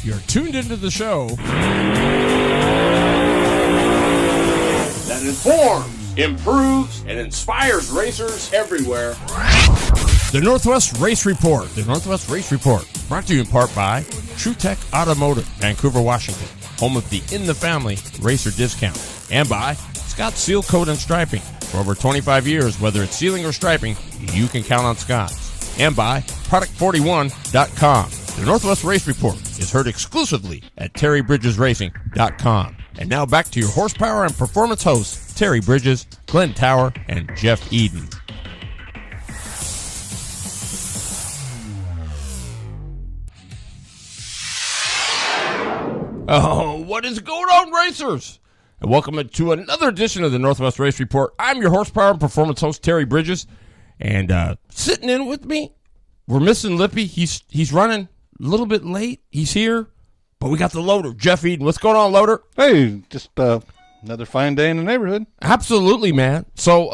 You're tuned into the show that informs, improves, and inspires racers everywhere. The Northwest Race Report. The Northwest Race Report, brought to you in part by TruTech Automotive, Vancouver, Washington, home of the In the Family Racer Discount, and by Scott Seal Coat and Striping. For over 25 years, whether it's sealing or striping, you can count on Scott's. And by Product41.com. The Northwest Race Report is heard exclusively at TerryBridgesRacing.com. And now back to your horsepower and performance hosts, Terry Bridges, Glenn Tower, and Jeff Eden. Oh, what is going on, racers? And welcome to another edition of the Northwest Race Report. I'm your horsepower and performance host, Terry Bridges. And sitting in with me, we're missing Lippy. He's running a little bit late. He's here. But we got the loader, Jeff Eden. What's going on, loader? Hey, just another fine day in the neighborhood. Absolutely, man. So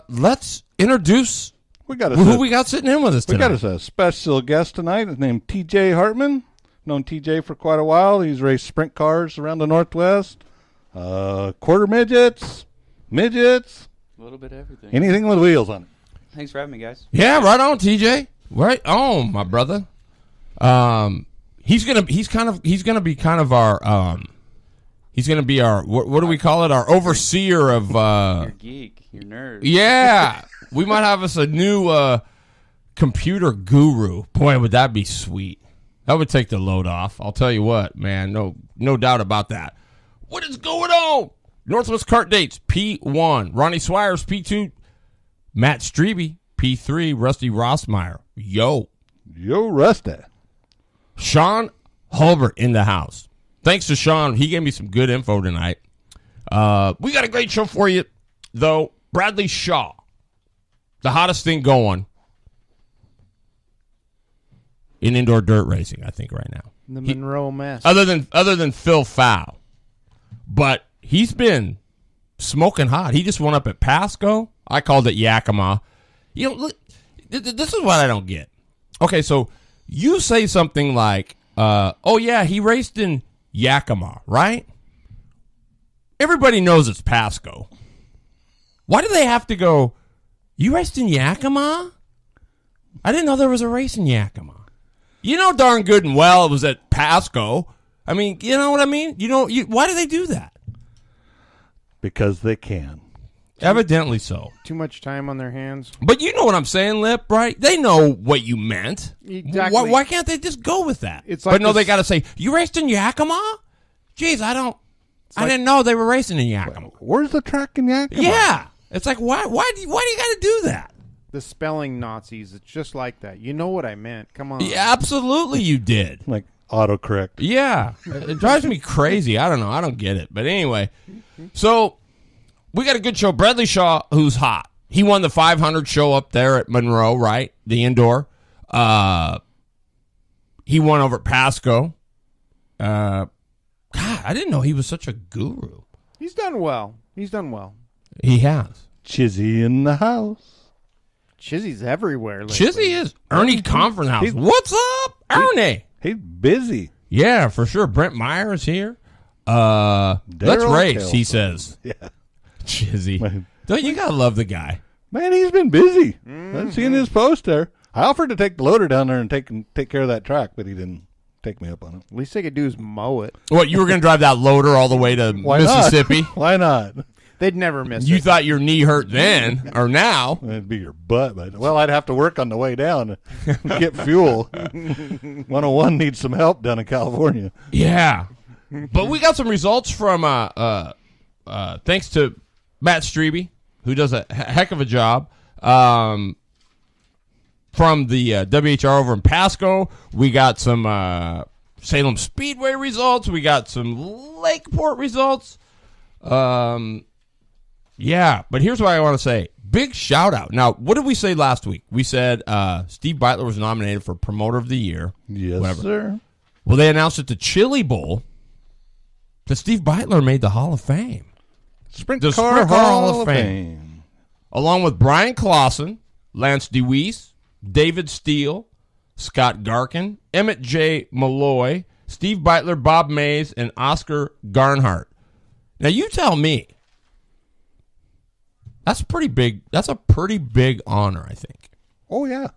let's introduce who we got sitting in with us tonight. We got a special guest tonight. His name TJ Hartman. Known TJ for quite a while. He's raced sprint cars around the Northwest. Quarter midgets, a little bit of everything. Anything with wheels on it. Thanks for having me, guys. Yeah, right on, TJ. Right on, my brother. He's gonna be kind of our he's gonna be our what do we call it? Our overseer of your geek, your nerd. Yeah. We might have us a new computer guru. Boy, would that be sweet. That would take the load off. I'll tell you what, man. No doubt about that. What is going on? Northwest Kart Dates, P1. Ronnie Swires, P2. Matt Strebe, P3. Rusty Rossmeyer. Yo, Rusty. Sean Hulbert in the house. Thanks to Sean. He gave me some good info tonight. We got a great show for you, though. Bradley Shaw, the hottest thing going in indoor dirt racing, I think, right now. The Monroe Mess. Other than Phil Fow. But he's been smoking hot. He just went up at Pasco. I called it Yakima. You know, look, this is what I don't get. Okay, so you say something like, oh, yeah, he raced in Yakima, right? Everybody knows it's Pasco. Why do they have to go, you raced in Yakima? I didn't know there was a race in Yakima. You know darn good and well it was at Pasco. I mean, you know what I mean? Why do they do that? Because they can. Evidently so. Too much time on their hands. But you know what I'm saying, Lip, right? They know what you meant. Exactly. Why can't they just go with that? It's like but no, they got to say, you raced in Yakima? Jeez, I didn't know they were racing in Yakima. Where's the track in Yakima? Yeah. It's like, why do you got to do that? The spelling Nazis. It's just like that. You know what I meant. Come on. Yeah, absolutely you did. Like autocorrect. Yeah. It drives me crazy. I don't know. I don't get it. But anyway, so we got a good show. Bradley Shaw, who's hot. He won the 500 show up there at Monroe, right? The indoor. He won over at Pasco. God, I didn't know he was such a guru. He's done well. He has. Chizzy in the house. Chizzy's everywhere lately. Chizzy is. Ernie Conference House. What's up, Ernie? He's busy. Yeah, for sure. Brent Meyer is here. Let's race, he says. Yeah. Chizzy. Don't you gotta love the guy. Man, he's been busy. I've seen his post there. I offered to take the loader down there and take care of that track, but he didn't take me up on it. At least they could do is mow it. What, you were going to drive that loader all the way to Mississippi? Why not? They'd never miss You it. thought your knee hurt then, or now. It'd be your butt, but I'd have to work on the way down to get fuel. 101 needs some help down in California. Yeah. But we got some results from, thanks to Matt Strebe, who does a heck of a job. From the WHR over in Pasco, we got some Salem Speedway results. We got some Lakeport results. Yeah, but here's what I want to say. Big shout out. Now, what did we say last week? We said Steve Beitler was nominated for Promoter of the Year. Yes, sir. Well, they announced at the Chili Bowl that Steve Beitler made the Hall of Fame. Sprint The Car Sprint Car Hall of Fame. Along with Brian Clausen, Lance DeWeese, David Steele, Scott Garkin, Emmett J. Malloy, Steve Beitler, Bob Mays, and Oscar Garnhart. Now, you tell me. That's pretty big. That's a pretty big honor, I think. Oh, yeah.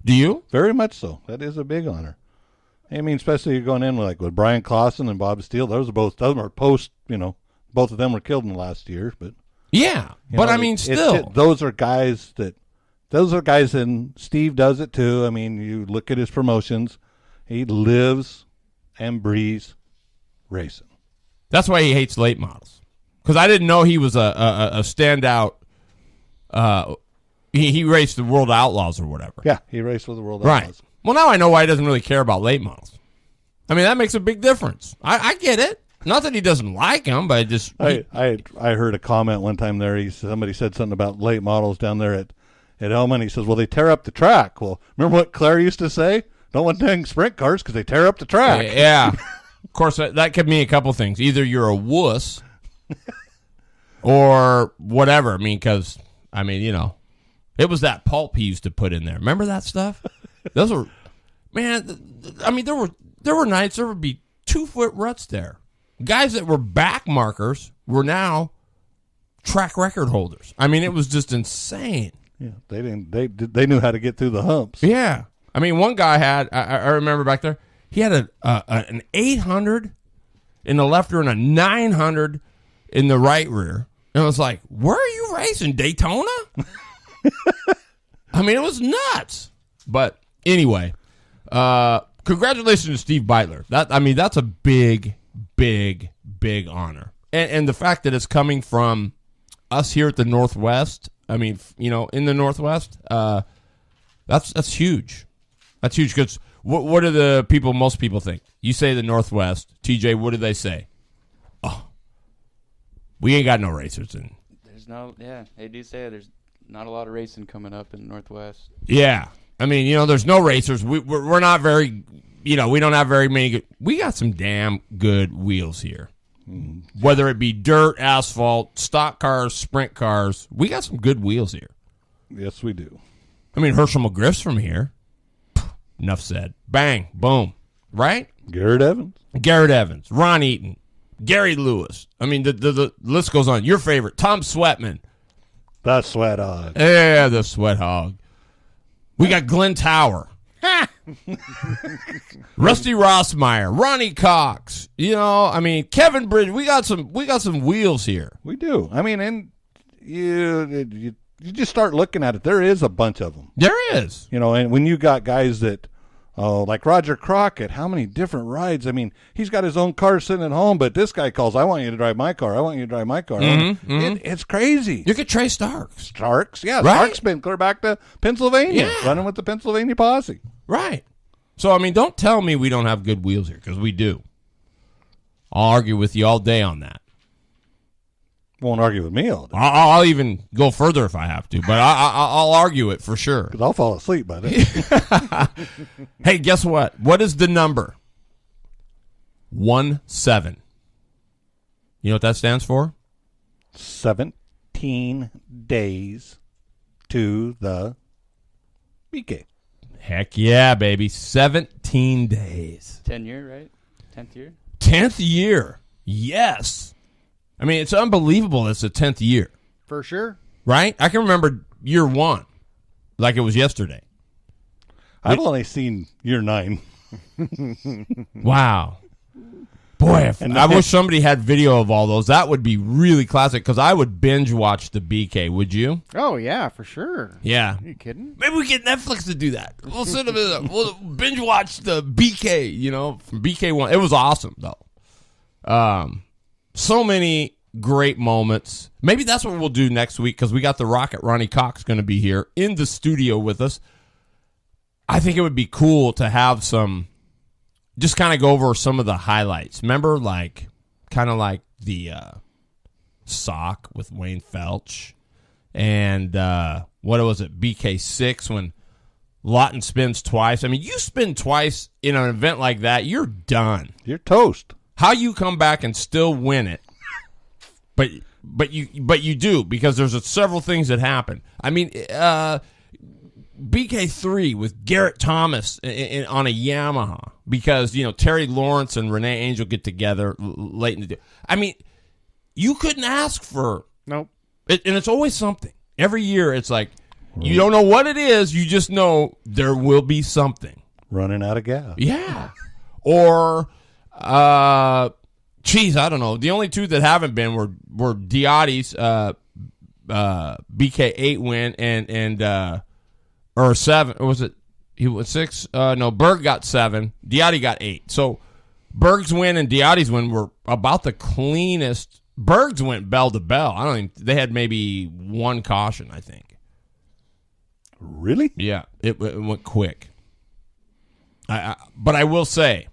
Do you? Very much so. That is a big honor. I mean, especially you're going in with Brian Clausen and Bob Steele. Those are post, both of them were killed in the last year. But Yeah. But, I mean, still. Those are guys, and Steve does it too. I mean, you look at his promotions. He lives and breathes racing. That's why he hates late models. Because I didn't know he was a standout. He raced the World Outlaws or whatever. Yeah, he raced with the World Right. Outlaws. Well, now I know why he doesn't really care about late models. I mean, that makes a big difference. I get it. Not that he doesn't like them, but I heard a comment one time there. Somebody said something about late models down there at Elma, and he says, well, they tear up the track. Well, remember what Claire used to say? Don't want to hang sprint cars because they tear up the track. Yeah. Of course, that could mean a couple things. Either you're a wuss or whatever. I mean, because, it was that pulp he used to put in there. Remember that stuff? Those were, man, I mean, there were nights there would be 2-foot ruts there. Guys that were back markers were now track record holders. I mean, it was just insane. Yeah, they knew how to get through the humps. Yeah. I mean, one guy had, I remember back there, he had an 800 in the left rear and a 900 in the right rear. And I was like, where are you racing, Daytona? I mean, it was nuts. But anyway, congratulations to Steve Beitler. That's a big, big, big honor. And the fact that it's coming from us here at the Northwest, in the Northwest, that's huge. That's huge because what do most people think? You say the Northwest. TJ, what do they say? Oh, we ain't got no racers in. They do say there's not a lot of racing coming up in the Northwest. Yeah. I mean, there's no racers. We're not very, we don't have very many. We got some damn good wheels here. Whether it be dirt, asphalt, stock cars, sprint cars, we got some good wheels here. Yes, we do. I mean, Herschel McGriff's from here. Enough said. Bang, boom, right? Garrett Evans, Ron Eaton, Gary Lewis. I mean, the list goes on. Your favorite, Tom Sweatman. The Sweat Hog. Yeah, the Sweat Hog. We got Glenn Tower. Rusty Rossmeyer, Ronnie Cox. Kevin Bridge. We got some wheels here. We do. I mean, and you just start looking at it. There is a bunch of them. There is. And when you got guys that, like Roger Crockett, how many different rides? I mean, he's got his own car sitting at home, but this guy calls, I want you to drive my car. I want you to drive my car. It's crazy. You could Trey Starks. Starks, yeah. Right? Starks been clear back to Pennsylvania, running with the Pennsylvania Posse. Right. So, don't tell me we don't have good wheels here, because we do. I'll argue with you all day on that. Won't argue with me all day. I'll even go further if I have to, but I'll argue it for sure. Because I'll fall asleep by then. Hey, guess what? What is the number? 17. You know what that stands for? 17 days to the BK. Heck yeah, baby. 17 days. 10 year, right? 10th year? 10th year. Yes. I mean, it's unbelievable it's the 10th year. For sure. Right? I can remember year 1 like it was yesterday. I've only seen year 9. Wow. Boy, I wish somebody had video of all those. That would be really classic because I would binge watch the BK. Would you? Oh, yeah, for sure. Yeah. Are you kidding? Maybe we get Netflix to do that. We'll binge watch the BK, from BK1. It was awesome, though. So many great moments. Maybe that's what we'll do next week because we got the Rocket Ronnie Cox going to be here in the studio with us. I think it would be cool to have just kind of go over some of the highlights. Remember, kind of like the sock with Wayne Felch and what was it, BK6 when Lawton spins twice. I mean, you spin twice in an event like that, you're done. You're toast. How you come back and still win it, but you do because there's several things that happen. I mean, BK3 with Garrett Thomas on a Yamaha. because, Terry Lawrence and Renee Angel get together late in the day. I mean, you couldn't ask for Nope. it, and it's always something. Every year, it's like you don't know what it is. You just know there will be something. Running out of gas. Yeah, or geez, I don't know. The only two that haven't been were Diotti's BK8 win and or 7. Or was it? He was 6. No, Berg got 7. Diotti got 8. So Berg's win and Diotti's win were about the cleanest. Berg's went bell to bell. I don't even. They had maybe one caution, I think. Really? Yeah, it went quick. But I will say,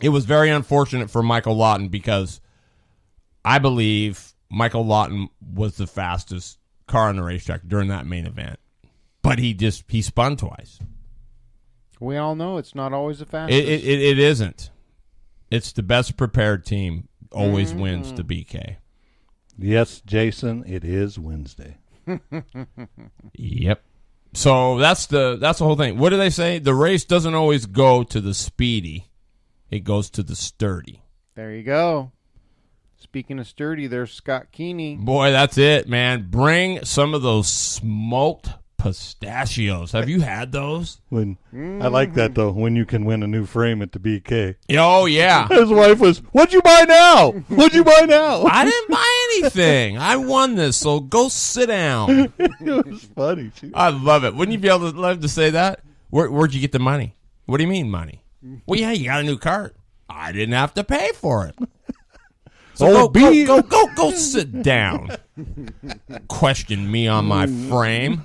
it was very unfortunate for Michael Lawton because I believe Michael Lawton was the fastest car on the racetrack during that main event. But he spun twice. We all know it's not always the fastest. It isn't. It's the best prepared team always wins the BK. Yes, Jason, it is Wednesday. Yep. So that's the whole thing. What do they say? The race doesn't always go to the speedy. It goes to the sturdy. There you go. Speaking of sturdy, there's Scott Keeney. Boy, that's it, man. Bring some of those smoked pistachios. Have you had those? I like that, though, when you can win a new frame at the BK. Oh, yeah. His wife was, what'd you buy now? What'd you buy now? I didn't buy anything. I won this, so go sit down. It was funny. I love it. Wouldn't you be able to love to say that? Where'd you get the money? What do you mean money? Well, yeah, you got a new cart. I didn't have to pay for it. So go sit down. Question me on my frame.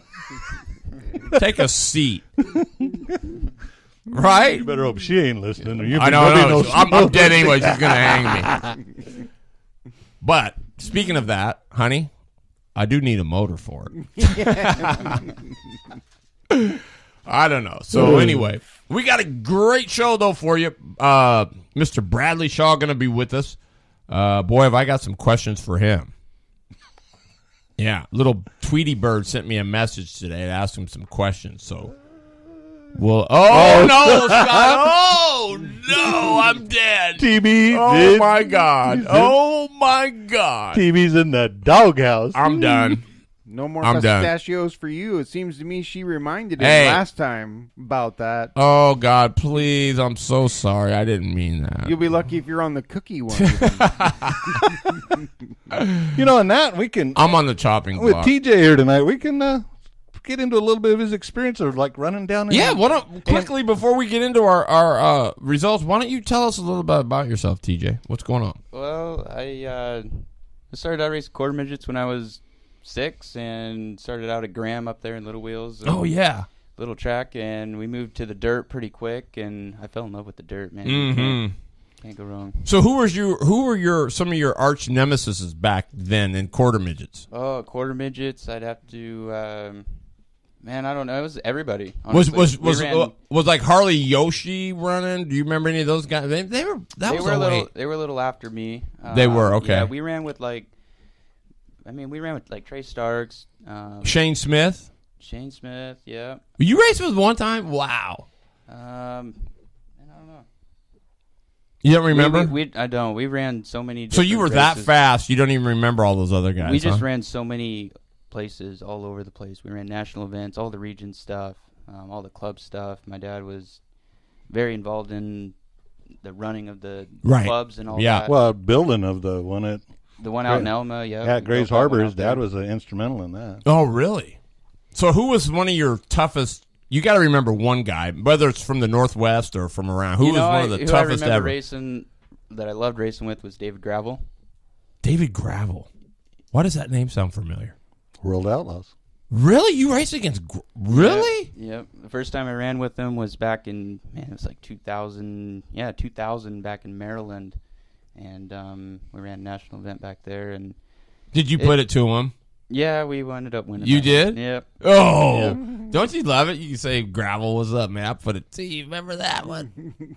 Take a seat. Right? You better hope she ain't listening. Or I know. I'm dead anyway. She's going to hang me. But speaking of that, honey, I do need a motor for it. I don't know. So anyway, we got a great show, though, for you. Mr. Bradley Shaw going to be with us. Boy, have I got some questions for him. Yeah, little Tweety Bird sent me a message today to ask him some questions. So, no, Scott! Oh no, I'm dead. TB, oh my God! Oh my God! TB's in the doghouse. I'm done. No more I'm done. pistachios for you. It seems to me she reminded him Hey. last time about that. Oh God, please! I'm so sorry. I didn't mean that. You'll be lucky if you're on the cookie one. And that we can. I'm on the chopping With block. TJ here tonight, we can get into a little bit of his experience of like running down. Yeah, quickly before we get into our results, why don't you tell us a little bit about yourself, TJ? What's going on? Well, I started out racing quarter midgets when I was 6 and started out at Graham up there in Little Wheels. Oh yeah, Little track, and we moved to the dirt pretty quick, and I fell in love with the dirt, man. Mm-hmm. Can't go wrong. So who were some of your arch nemesis back then in quarter midgets? Oh, quarter midgets, I'd have to. Man, I don't know. It was everybody. Honestly. Was like Harley Yoshi running? Do you remember any of those guys? They were a little after me. They were okay. Yeah, we ran with Trey Starks, Shane Smith. Shane Smith. Yeah. You raced with one time? Wow. And I don't know. You don't remember? I don't. We ran so many. So you were that races. fast? You don't even remember all those other guys? We just ran so many places all over the place. We ran national events, all the region stuff, all the club stuff. My dad was very involved in the running of the clubs and all that. Well, building of the one at out in Elma, yeah, at Grays Harbor. His dad was instrumental in that. Oh, really? So who was one of your toughest? You got to remember one guy, whether it's from the Northwest or from around. Who was one of the toughest I remember ever? Racing that I loved racing with was David Gravel. David Gravel. Why does that name sound familiar? World Outlaws. Really? You raced against... Really? Yep. The first time I ran with him was back in, it was like 2000. Yeah, 2000 back in Maryland. And we ran a national event back there. And did you put it to him? Yeah, we ended up winning. You did? Yep. Oh, yep. Don't you love it? You can say Gravel was up, man. I put it to you. Remember that one?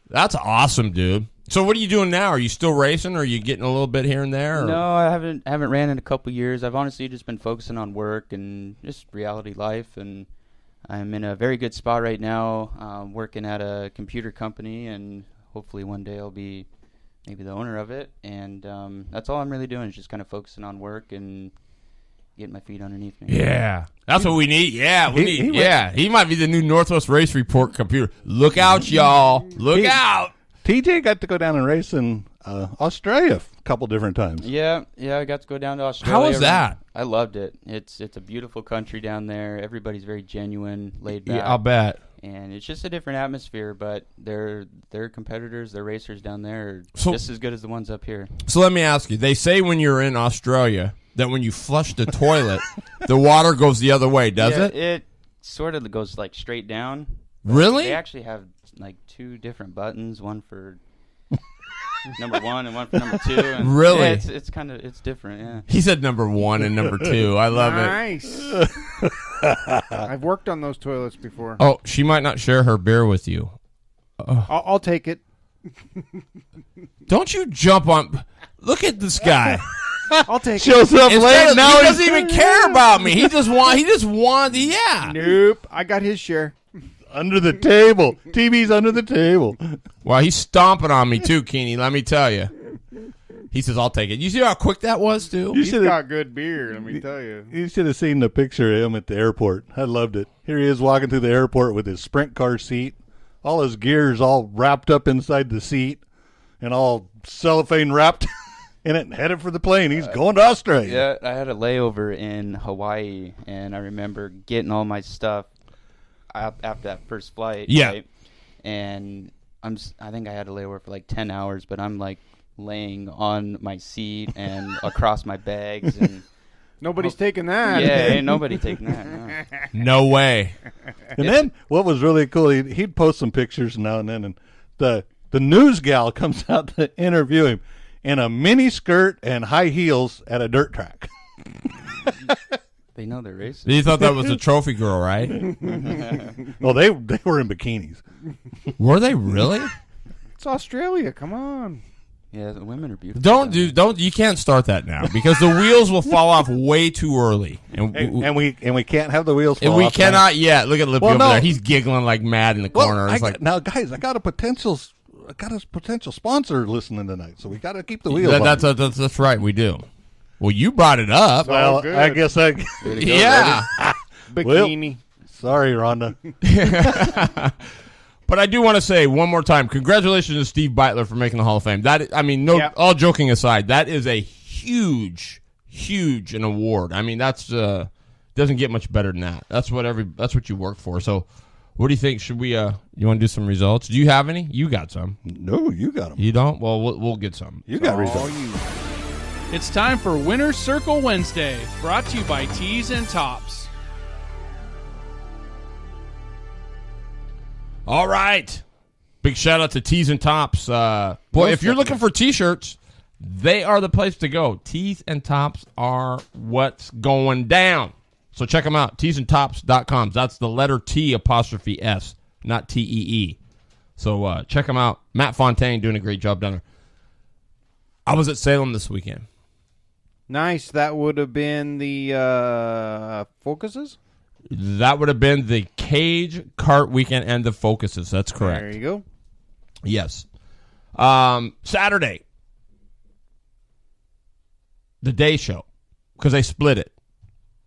That's awesome, dude. So what are you doing now? Are you still racing, or are you getting a little bit here and there? Or? No, I haven't ran in a couple years. I've honestly just been focusing on work and just reality life, and I'm in a very good spot right now, working at a computer company, and hopefully one day I'll be maybe the owner of it. And that's all I'm really doing is just kind of focusing on work and getting my feet underneath me. Yeah. That's what we need. Yeah, he might be the new Northwest Race Report computer. Look out, y'all. Look out. TJ got to go down and race in Australia a couple different times. Yeah, I got to go down to Australia. How was that? I loved it. It's a beautiful country down there. Everybody's very genuine, laid back. Yeah, I'll bet. And it's just a different atmosphere, but their competitors, their racers down there are just as good as the ones up here. So let me ask you. They say when you're in Australia that when you flush the toilet, the water goes the other way, does it? It sort of goes like straight down. Really? They actually have like 2 different buttons, one for number 1 and one for number 2. And really? Yeah, it's different, yeah. He said number 1 and number 2. I love it. Nice. I've worked on those toilets before. Oh, she might not share her beer with you. I'll take it. Don't you jump on. Look at this guy. I'll take it. Shows up late now. He doesn't even care about me. He just want. Yeah. Nope. I got his share. Under the table. TV's under the table. Well, he's stomping on me too, Keeney. Let me tell you. He says, "I'll take it." You see how quick that was, too? He's got good beer, let me tell you. You should have seen the picture of him at the airport. I loved it. Here he is walking through the airport with his sprint car seat, all his gears all wrapped up inside the seat, and all cellophane wrapped in it, and headed for the plane. He's going to Australia. Yeah, I had a layover in Hawaii, and I remember getting all my stuff after that first flight. Yeah. Right? And I think I had a layover for like 10 hours, but I'm like laying on my seat and across my bags, and Nobody's taking that. yeah, ain't nobody taking that. No. No way. And then what was really cool, he'd post some pictures now and then, and the news gal comes out to interview him in a mini skirt and high heels at a dirt track. They know they're racist. You thought that was a trophy girl, right? Well, they were in bikinis. Were they really? It's Australia. Come on. Yeah, the women are beautiful. Don't. You can't start that now because the wheels will fall off way too early, And we can't have the wheels fall and we off cannot yet. Look at Lippy Well, over no. there. He's giggling like mad in the Well, corner. It's like now, guys, I got a potential sponsor listening tonight, so we got to keep the wheels on. that's right. We do. Well, you brought it up. Well, good. I guess Yeah. Bikini. Sorry, Rhonda. But I do want to say one more time, congratulations to Steve Beitler for making the Hall of Fame. Yeah. All joking aside, that is a huge an award. I mean, that's doesn't get much better than that. That's what you work for. So, what do you think? Should we? You want to do some results? Do you have any? You got some. No, you got them. You don't? Well, we'll get some. You got results. It's time for Winner's Circle Wednesday, brought to you by Tees and Tops. All right. Big shout out to Tees and Tops. If you're looking for T-shirts, they are the place to go. Tees and Tops are what's going down. So check them out. teesandtops.com. That's the letter T apostrophe S, not T-E-E. So check them out. Matt Fontaine doing a great job down there. I was at Salem this weekend. Nice. That would have been the Focuses? That would have been the Cage Kart Weekend and the Focuses. That's correct. There you go. Yes. Saturday, the day show, because they split it.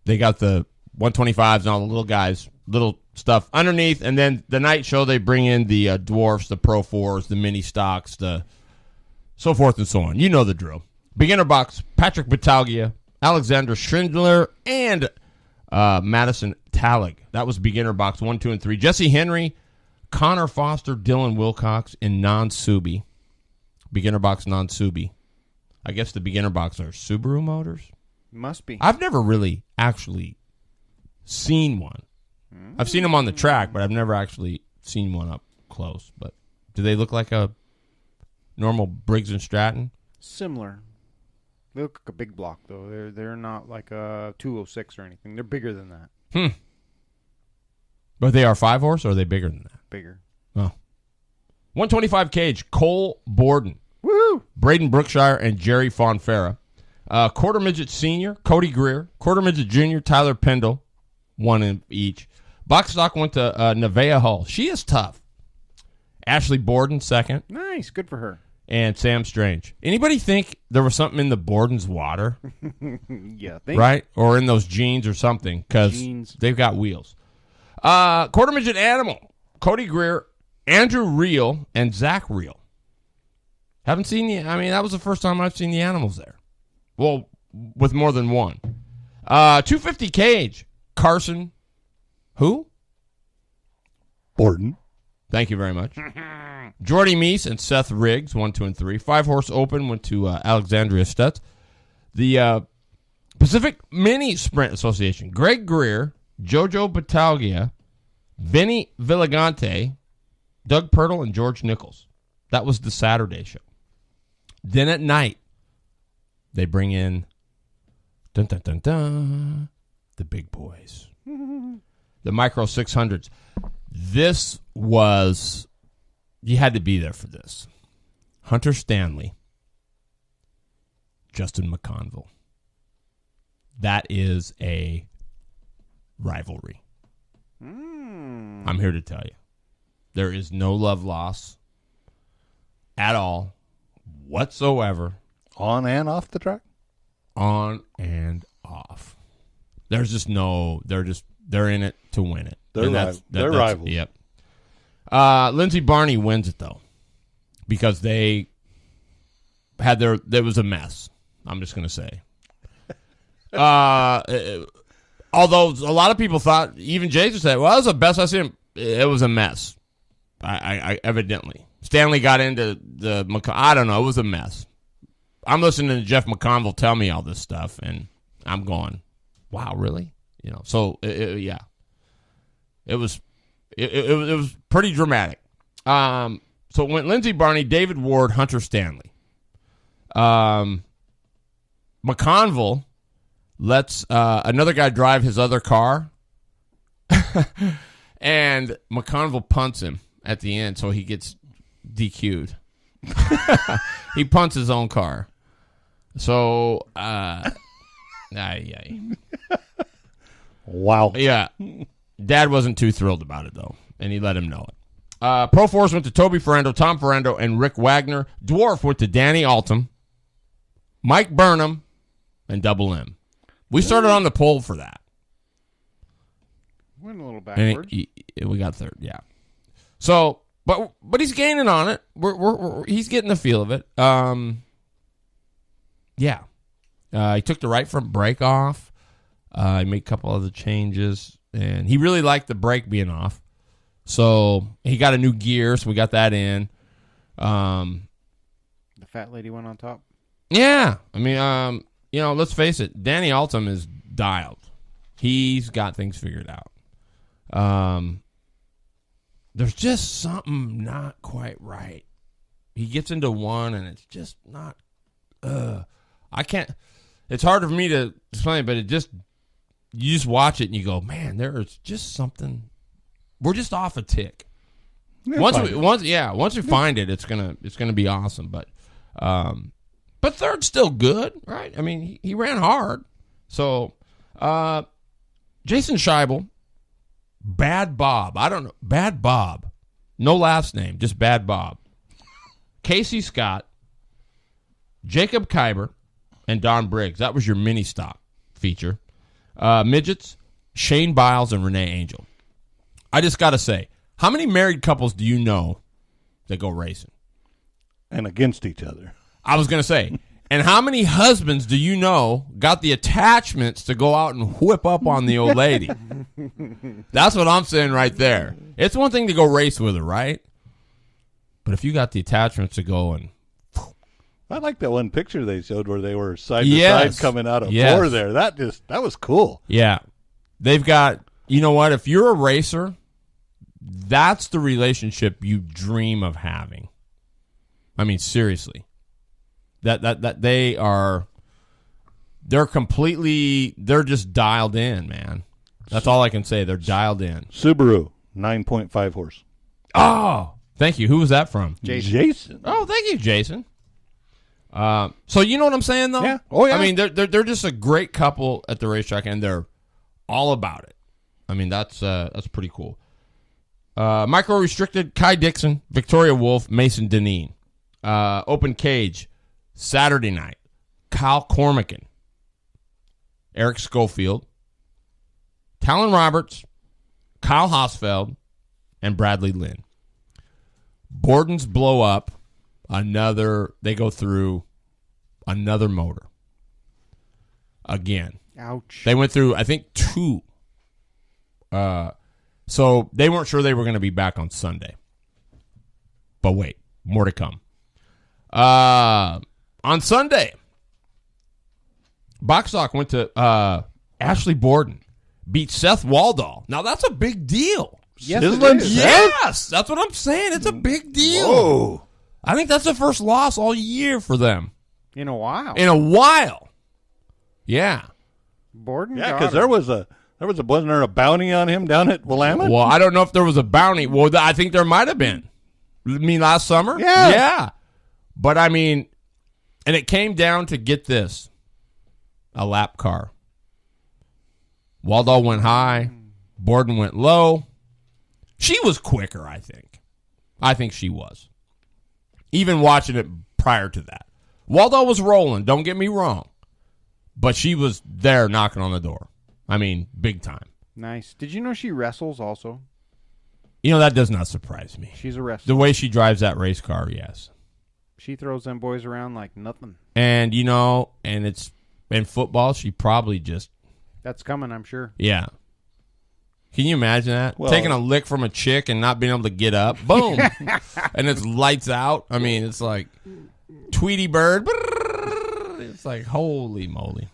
They got the 125s and all the little guys, little stuff underneath, and then the night show, they bring in the dwarfs, the Pro 4s, the mini stocks, the so forth and so on. You know the drill. Beginner box, Patrick Battaglia, Alexander Schindler, and Madison Talig. That was beginner box 1, 2, and 3. Jesse Henry, Connor Foster, Dylan Wilcox, and non-Subi. Beginner box, non-Subi. I guess the beginner box are Subaru Motors. Must be. I've never really actually seen one. I've seen them on the track, but I've never actually seen one up close. But do they look like a normal Briggs & Stratton? Similar. They look like a big block, though. They're not like a 206 or anything. They're bigger than that. But they are 5-horse, or are they bigger than that? Bigger. Oh. 125 cage, Cole Borden, Woo! Braden Brookshire, and Jerry Fonfera. Quarter midget senior, Cody Greer. Quarter midget junior, Tyler Pendle, one in each. Buckstock went to Nevaeh Hull. She is tough. Ashley Borden, second. Nice. Good for her. And Sam Strange. Anybody think there was something in the Borden's water? Yeah. Thank Right? Or in those jeans or something, because Jeans. they've got wheels. Quarter midget animal. Cody Greer, Andrew Reel, and Zach Reel. Haven't seen the, I mean, that was the first time I've seen the animals there. Well, with more than one. 250 cage. Carson. Who? Borden. Thank you very much. Jordy Meese and Seth Riggs, 1, 2, and 3. 5-horse open went to Alexandria Stutz. The Pacific Mini Sprint Association. Greg Greer, Jojo Battaglia, Vinny Villagante, Doug Pirtle, and George Nichols. That was the Saturday show. Then at night, they bring in dun, dun, dun, dun, the big boys. The Micro 600s. This was, you had to be there for this. Hunter Stanley, Justin McConville. That is a rivalry. I'm here to tell you. There is no love lost at all, whatsoever. On and off the track? On and off. There's just no, they're in it to win it. They're And they're that's- rivals. Yep. Lindsey Barney wins it, though, because they had there was a mess. I'm just going to say. Although a lot of people thought, even Jason said, well, that was the best I've seen. It was a mess. I evidently. Stanley got into I don't know. It was a mess. I'm listening to Jeff McConville tell me all this stuff, and I'm going, wow, really? You know, so, yeah. It was pretty dramatic. So it went Lindsey Barney, David Ward, Hunter Stanley. McConville lets another guy drive his other car, and McConville punts him at the end, so he gets DQ'd. He punts his own car. So, Wow. yeah. Dad wasn't too thrilled about it, though, and he let him know it. Pro Force went to Toby Ferrando, Tom Ferrando, and Rick Wagner. Dwarf went to Danny Altum, Mike Burnham, and Double M. We started on the pole for that. Went a little And backwards. we got third, yeah. So, but he's gaining on it. He's getting the feel of it. Yeah. He took the right front brake off. He made a couple other changes, and he really liked the brake being off. So he got a new gear, so we got that in. The fat lady went on top. Yeah, I mean, let's face it. Danny Altum is dialed. He's got things figured out. There's just something not quite right. He gets into one, and it's just not. I can't. It's hard for me to explain, but you just watch it and you go, man, there is just something. We're just off a tick. Once we find it, it's gonna be awesome. But third's still good, right? I mean, he ran hard. So, Jason Scheibel, Bad Bob. I don't know, Bad Bob, no last name, just Bad Bob. Casey Scott, Jacob Kyber, and Don Briggs. That was your mini stock feature. Midgets, Shane Biles, and Renee Angel. I just got to say, how many married couples do you know that go racing? And against each other. I was going to say, and how many husbands do you know got the attachments to go out and whip up on the old lady? That's what I'm saying right there. It's one thing to go race with her, right? But if you got the attachments to go and... I like that one picture they showed where they were side to Yes. side coming out of Yes. four there. That was cool. Yeah. They've got, you know what? If you're a racer, that's the relationship you dream of having. I mean, seriously. That they're just dialed in, man. That's all I can say. They're dialed in. Subaru, 9.5 horse. Oh, thank you. Who was that from? Jason. Oh, thank you, Jason. So you know what I'm saying, though? Yeah. Oh, yeah. I mean, they're just a great couple at the racetrack, and they're all about it. I mean, that's pretty cool. Micro restricted, Kai Dixon, Victoria Wolf, Mason Deneen. Open cage, Saturday night, Kyle Cormican, Eric Schofield, Talon Roberts, Kyle Hosfeld, and Bradley Lynn. Borden's blow up they go through another motor. Again. Ouch. They went through, I think, 2. So they weren't sure they were going to be back on Sunday. But wait, more to come. On Sunday, Boxstock went to Ashley Borden, beat Seth Waldall. Now, that's a big deal. Yes, Sizzling it is. Yes, that's what I'm saying. It's a big deal. Whoa. I think that's the first loss all year for them. In a while. In a while. Yeah. Borden Yeah, got because him. wasn't there a bounty on him down at Willamette? Well, I don't know if there was a bounty. Well, I think there might have been. You mean last summer? Yeah. Yeah. But, I mean, and it came down to, get this, a lap car. Waldall went high. Borden went low. She was quicker, I think. I think she was. Even watching it prior to that. Waldall was rolling, don't get me wrong. But she was there knocking on the door. I mean, big time. Nice. Did you know she wrestles also? You know, that does not surprise me. She's a wrestler. The way she drives that race car, yes. She throws them boys around like nothing. And, you know, and it's in football, she probably just, That's coming, I'm sure. yeah. Can you imagine that? Well- Taking a lick from a chick and not being able to get up. Boom. And it's lights out. I mean, it's like Tweety Bird. It's like, holy moly.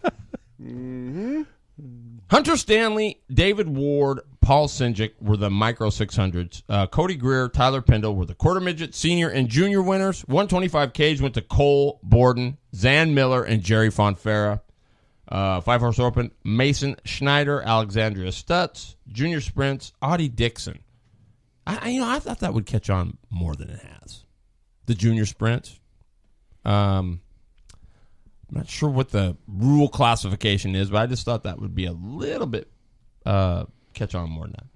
Hunter Stanley, David Ward, Paul Sinjic were the micro 600s. Cody Greer, Tyler Pendle were the quarter midget, senior, and junior winners. 125 cage went to Cole Borden, Zan Miller, and Jerry Fonfera. 5-horse open, Mason Schneider, Alexandria Stutz. Junior sprints, Audie Dixon. I thought that would catch on more than it has. The junior sprints. I'm not sure what the rule classification is, but I just thought that would be a little bit catch on more than that.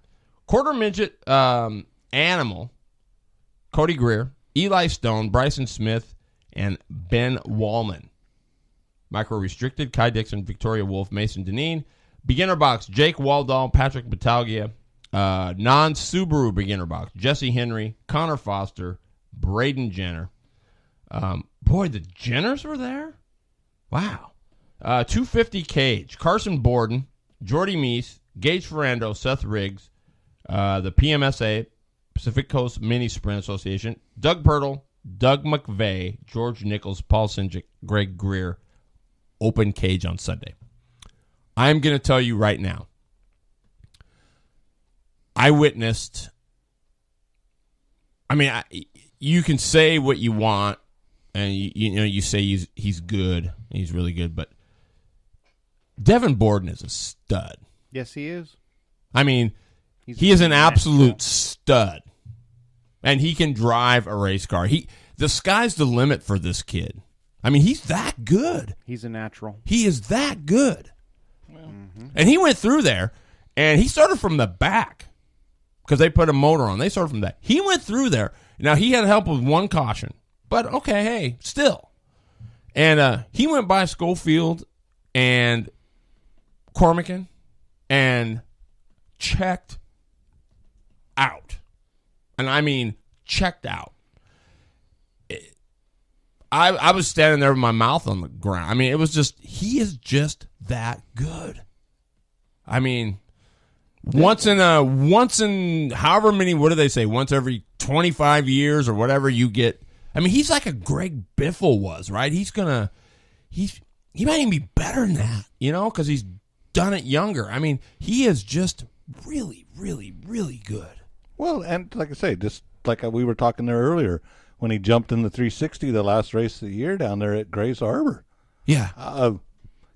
Quarter midget, Animal, Cody Greer, Eli Stone, Bryson Smith, and Ben Wallman. Micro restricted, Kai Dixon, Victoria Wolf, Mason Deneen. Beginner box, Jake Waldall, Patrick Battaglia. Non-Subaru beginner box, Jesse Henry, Connor Foster, Braden Jenner. Boy, the Jenners were there? Wow. 250 cage, Carson Borden, Jordy Meese, Gage Ferrando, Seth Riggs, the PMSA, Pacific Coast Mini Sprint Association, Doug Pirtle, Doug McVeigh, George Nichols, Paul Sinjic, Greg Greer. Open cage on Sunday. I'm going to tell you right now, I witnessed, I mean, you can say what you want, and you say he's good, he's really good, but Devin Borden is a stud. Yes, he is. I mean, He is an absolute stud, and he can drive a race car. The sky's the limit for this kid. I mean, he's that good. He's a natural. He is that good. And he went through there, and he started from the back because they put a motor on. They started from that. He went through there. Now, he had help with one caution, but okay, hey, still. And he went by Schofield and Cormican and checked out. And I mean checked out. I was standing there with my mouth on the ground. I mean, it was just, he is just that good. I mean, once in however many, what do they say, once every 25 years or whatever you get. I mean, he's like a Greg Biffle was, right? He might even be better than that, because he's done it younger. I mean, he is just really, really, really good. Well, and like I say, just like we were talking there earlier, when he jumped in the 360, the last race of the year down there at Grace Harbor. Yeah.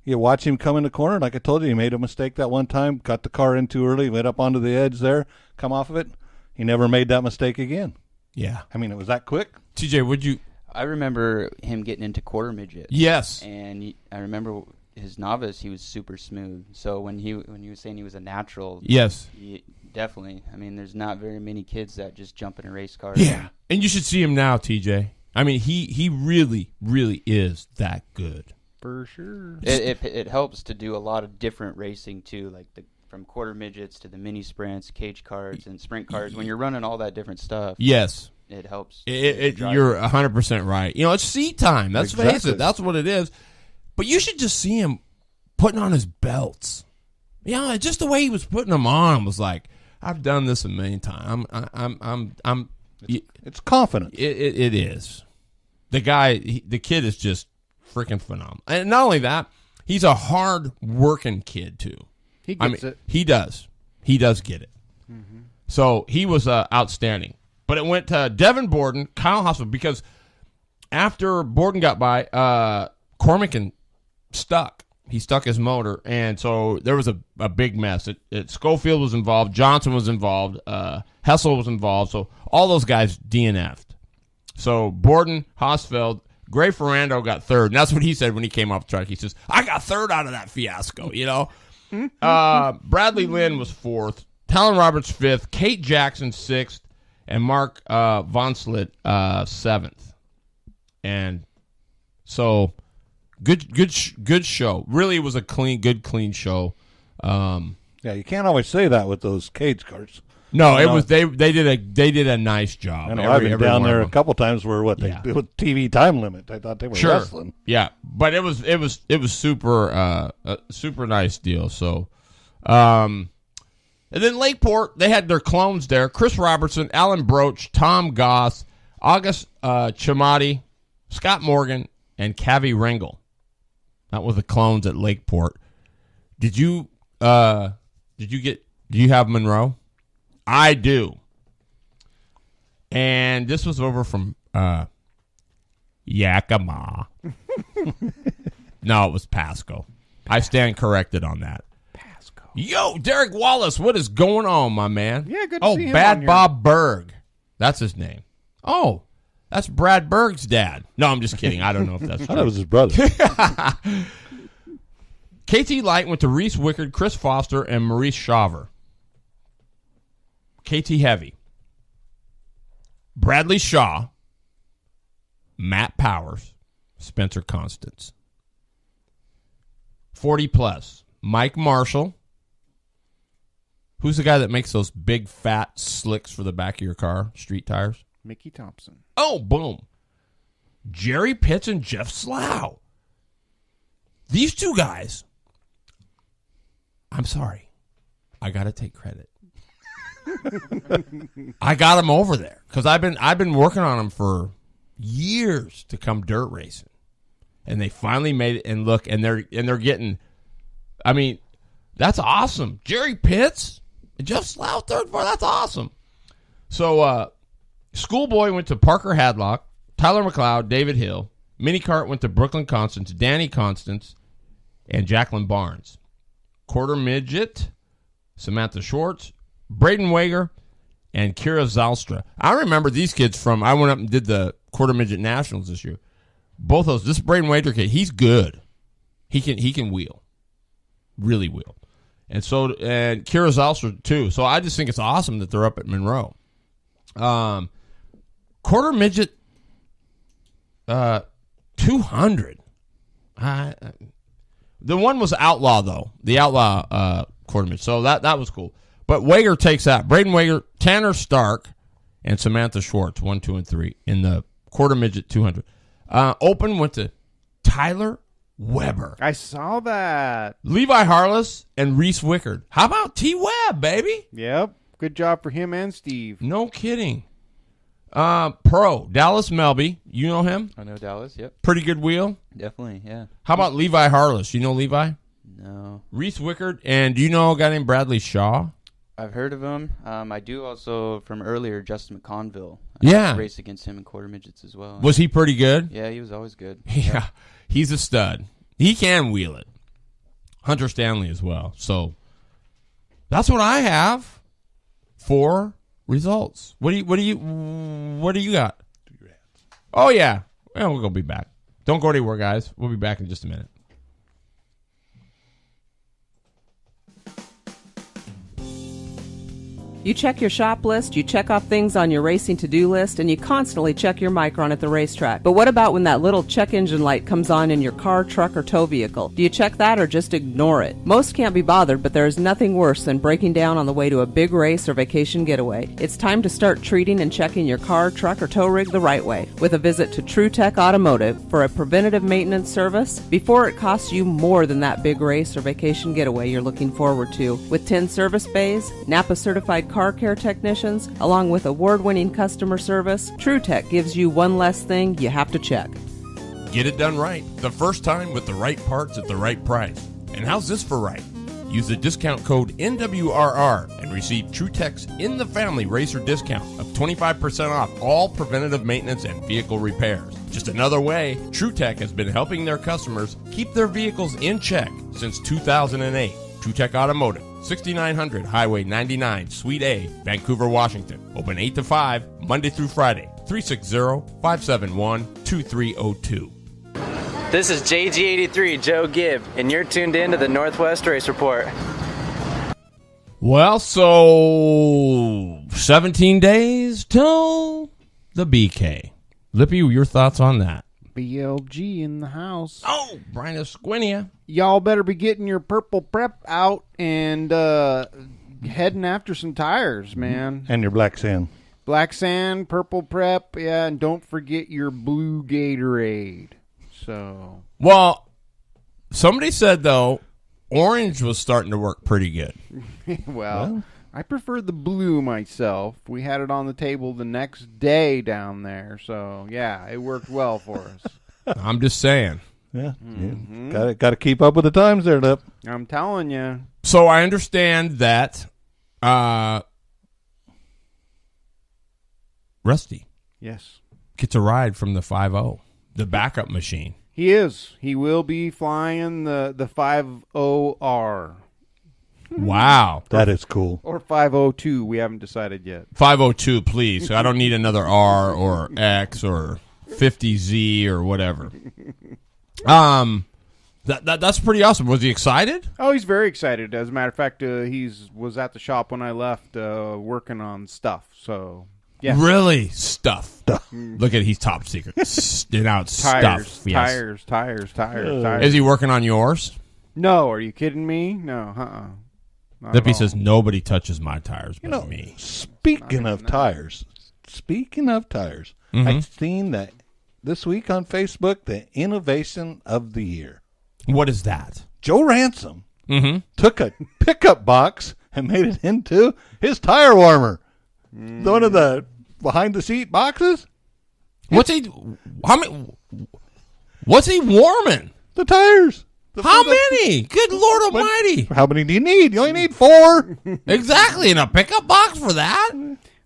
You watch him come in the corner. Like I told you, he made a mistake that one time, got the car in too early, went up onto the edge there, come off of it. He never made that mistake again. Yeah. I mean, it was that quick. TJ, would you? I remember him getting into quarter midget. Yes. And I remember his novice, he was super smooth. So when he was saying he was a natural, Yes. definitely. I mean, there's not very many kids that just jump in a race car. Yeah. And you should see him now, TJ. I mean, he really, really is that good. For sure. It helps to do a lot of different racing too, like from quarter midgets to the mini sprints, cage cars, and sprint cars. When you're running all that different stuff, Yes. it helps. You're 100% right. You know, it's seat time. Let's face it. That's what it is. But you should just see him putting on his belts. You know, just the way he was putting them on was like, I've done this a million times. It's confident. It is. The guy, the kid is just freaking phenomenal. And not only that, he's a hard-working kid, too. He gets it. He does. He does get it. Mm-hmm. So he was outstanding. But it went to Devin Borden, Kyle Hospital, because after Borden got by, Cormican stuck. He stuck his motor, and so there was a big mess. Schofield was involved. Johnson was involved. Hessel was involved. So all those guys DNF'd. So Borden, Hosfeld, Gray Ferrando got third. And that's what he said when he came off the track. He says, I got third out of that fiasco, you know. Bradley Lynn was fourth. Talon Roberts fifth. Kate Jackson sixth. And Mark Vonslet seventh. And so good show. Really, it was a good, clean show. Yeah, you can't always say that with those cage cars. No, it was they did a nice job. I know I've been down there a couple times where they do with TV time limit. I thought they were wrestling. Yeah, but it was super super nice deal. So, and then Lakeport, they had their clones there: Chris Robertson, Alan Broach, Tom Goss, August Chamati, Scott Morgan, and Cavi Rengel. That was the clones at Lakeport. Do you have Monroe? I do. And this was over from Yakima. No, it was Pasco. I stand corrected on that. Pasco. Yo, Derek Wallace, what is going on, my man? Yeah, good to see him Bad on here. Bob Berg. That's his name. Oh, that's Brad Berg's dad. No, I'm just kidding. I don't know if that's I true. thought it was his brother. KT Light went to Reese Wickard, Chris Foster, and Maurice Shaver. KT Heavy. Bradley Shaw, Matt Powers, Spencer Constance. 40 plus, Mike Marshall. Who's the guy that makes those big fat slicks for the back of your car, street tires? Mickey Thompson. Oh, boom. Jerry Pitts and Jeff Slough. These two guys, I'm sorry, I got to take credit. I got them over there because I've been working on them for years to come dirt racing, and they finally made it. And look, and they're getting. I mean, that's awesome. Jerry Pitts, Jeff Slough, third part. That's awesome. So, Schoolboy went to Parker Hadlock, Tyler McLeod, David Hill. Minicart went to Brooklyn Constance, Danny Constance, and Jacqueline Barnes. Quarter midget, Samantha Schwartz, Braden Wager, and Kira Zalstra. I remember these kids from, I went up and did the quarter midget nationals this year. Both those, this Braden Wager kid, he's good. He can wheel. Really wheel. And Kira Zalstra too. So I just think it's awesome that they're up at Monroe. Quarter midget 200. The one was outlaw though. The outlaw quarter midget. So that was cool. But Wager takes that. Braden Wager, Tanner Stark, and Samantha Schwartz, 1, 2, and 3 in the quarter midget 200. Open went to Tyler Weber. I saw that. Levi Harless and Reese Wickard. How about T Webb, baby? Yep. Good job for him and Steve. No kidding. Pro, Dallas Melby. You know him? I know Dallas, yep. Pretty good wheel. Definitely, yeah. How about Levi Harless? You know Levi? No. Reese Wickard. And do you know a guy named Bradley Shaw? I've heard of him. I do also, from earlier, Justin McConville. Yeah. Race against him in quarter midgets as well. Was he pretty good? Yeah, he was always good. Yeah, he's a stud. He can wheel it. Hunter Stanley as well. So that's what I have for results. What do you got? Oh yeah. Well, we'll be back. Don't go anywhere, guys. We'll be back in just a minute. You check your shop list, you check off things on your racing to-do list, and you constantly check your Micron at the racetrack. But what about when that little check engine light comes on in your car, truck, or tow vehicle? Do you check that or just ignore it? Most can't be bothered, but there is nothing worse than breaking down on the way to a big race or vacation getaway. It's time to start treating and checking your car, truck, or tow rig the right way with a visit to TruTech Automotive for a preventative maintenance service before it costs you more than that big race or vacation getaway you're looking forward to. With 10 service bays, Napa certified car care technicians, along with award-winning customer service, TruTech gives you one less thing you have to check. Get it done right, the first time with the right parts at the right price. And how's this for right? Use the discount code NWRR and receive TruTech's In the Family Racer discount of 25% off all preventative maintenance and vehicle repairs. Just another way, TruTech has been helping their customers keep their vehicles in check since 2008. TruTech Automotive, 6900 Highway 99, Suite A, Vancouver, Washington. Open 8 to 5, Monday through Friday, 360-571-2302. This is JG83, Joe Gibb, and you're tuned in to the Northwest Race Report. Well, so 17 days till the BK. Lippy, your thoughts on that? BLG in the house. Oh, Brian Esquinia. Y'all better be getting your purple prep out and heading after some tires, man. And your black sand. Black sand, purple prep, yeah, and don't forget your blue Gatorade. So, well, somebody said, though, orange was starting to work pretty good. well, I prefer the blue myself. We had it on the table the next day down there. So, yeah, it worked well for us. I'm just saying. Yeah. Got to keep up with the times there, Lip. I'm telling you. So I understand that Rusty yes, gets a ride from the 5.0, the backup machine. He is. He will be flying the 5.0R. Wow. That is cool. Or 5.02. We haven't decided yet. 502, please. I don't need another R or X or 50Z or whatever. That's pretty awesome. Was he excited? Oh, he's very excited. As a matter of fact, he was at the shop when I left working on stuff. So, yeah. Really? Stuff. Look at he's top secret. Now it's stuff. Yes. Tires. Is he working on yours? No. Are you kidding me? No. Lippy says nobody touches my tires but me. Speaking of tires, I've seen that this week on Facebook, the innovation of the year. What is that? Joe Ransom took a pickup box and made it into his tire warmer. One of the behind the seat boxes. What's he warming? The tires. How many? Good Lord Almighty! How many do you need? You only need 4. Exactly, in a pickup box for that?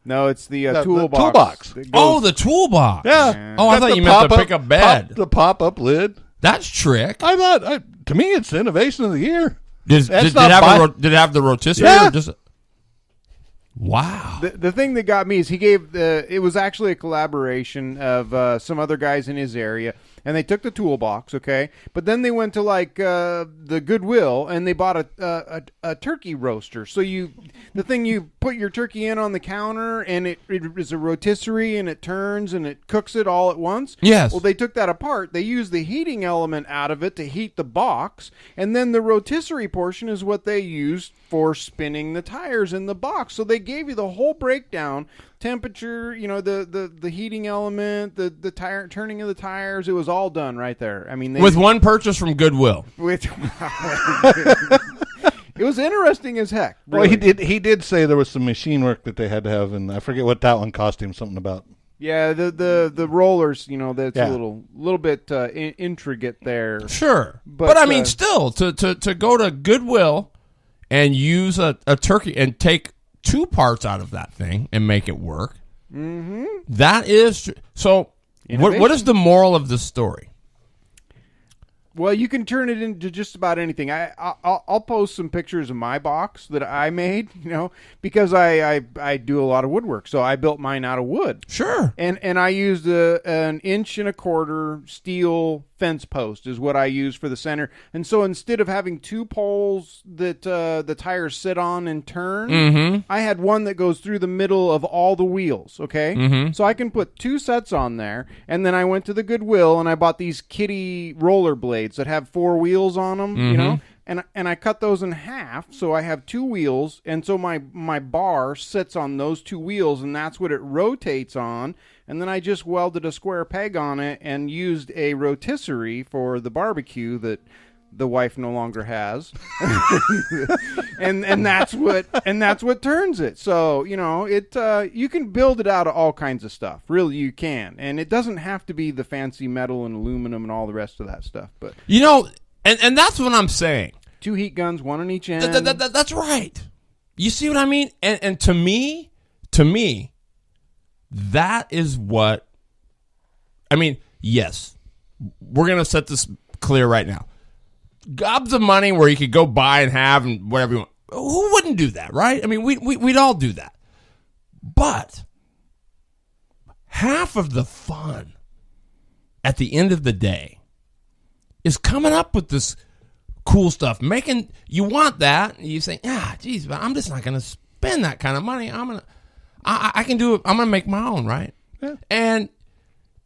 No, it's the toolbox. toolbox. The toolbox. Yeah. Oh, I thought you meant the pickup bed. The pop-up lid. That's trick. I thought, to me, it's the innovation of the year. Did it have the rotisserie? Yeah. Or just? Wow. The thing that got me is he gave it was actually a collaboration of some other guys in his area, and they took the toolbox, okay, but then they went to like the Goodwill and they bought a turkey roaster. So you put your turkey in on the counter, and it is a rotisserie, and it turns and it cooks it all at once. Yes. Well, they took that apart. They used the heating element out of it to heat the box, and then the rotisserie portion is what they used for spinning the tires in the box. So they gave you the whole breakdown, temperature, the heating element, the tire turning of the tires. It was all done right there. I mean, with one purchase from Goodwill. It was interesting as heck. Really. Really. Well, he did say there was some machine work that they had to have, and I forget what that one cost him. Something about. Yeah, the rollers, that's a little bit intricate there. Sure, but I mean, still to go to Goodwill and use a turkey and take 2 parts out of that thing and make it work. Mm-hmm. That is so. What is the moral of this story? Well, you can turn it into just about anything. I'll post some pictures of my box that I made, because I do a lot of woodwork. So I built mine out of wood. Sure. And I used an 1.25 inch steel fence post is what I used for the center. And so instead of having two poles that the tires sit on and turn, I had one that goes through the middle of all the wheels, okay? So I can put two sets on there. And then I went to the Goodwill and I bought these kitty roller blades that have 4 wheels on them, and I cut those in half, so I have 2 wheels, and so my bar sits on those 2 wheels, and that's what it rotates on. And then I just welded a square peg on it and used a rotisserie for the barbecue that the wife no longer has, and that's what turns it. So you can build it out of all kinds of stuff. Really, you can, and it doesn't have to be the fancy metal and aluminum and all the rest of that stuff. But and that's what I'm saying. 2 heat guns, one on each end. That's right. You see what I mean? And to me, that is what I mean. Yes, we're gonna set this clear right now. Gobs of money where you could go buy and have and whatever you want. Who wouldn't do that, right? I mean, we'd all do that. But half of the fun at the end of the day is coming up with this cool stuff. You want that, and you say, geez, but I'm just not going to spend that kind of money. I can do it. I'm going to make my own, right? Yeah. And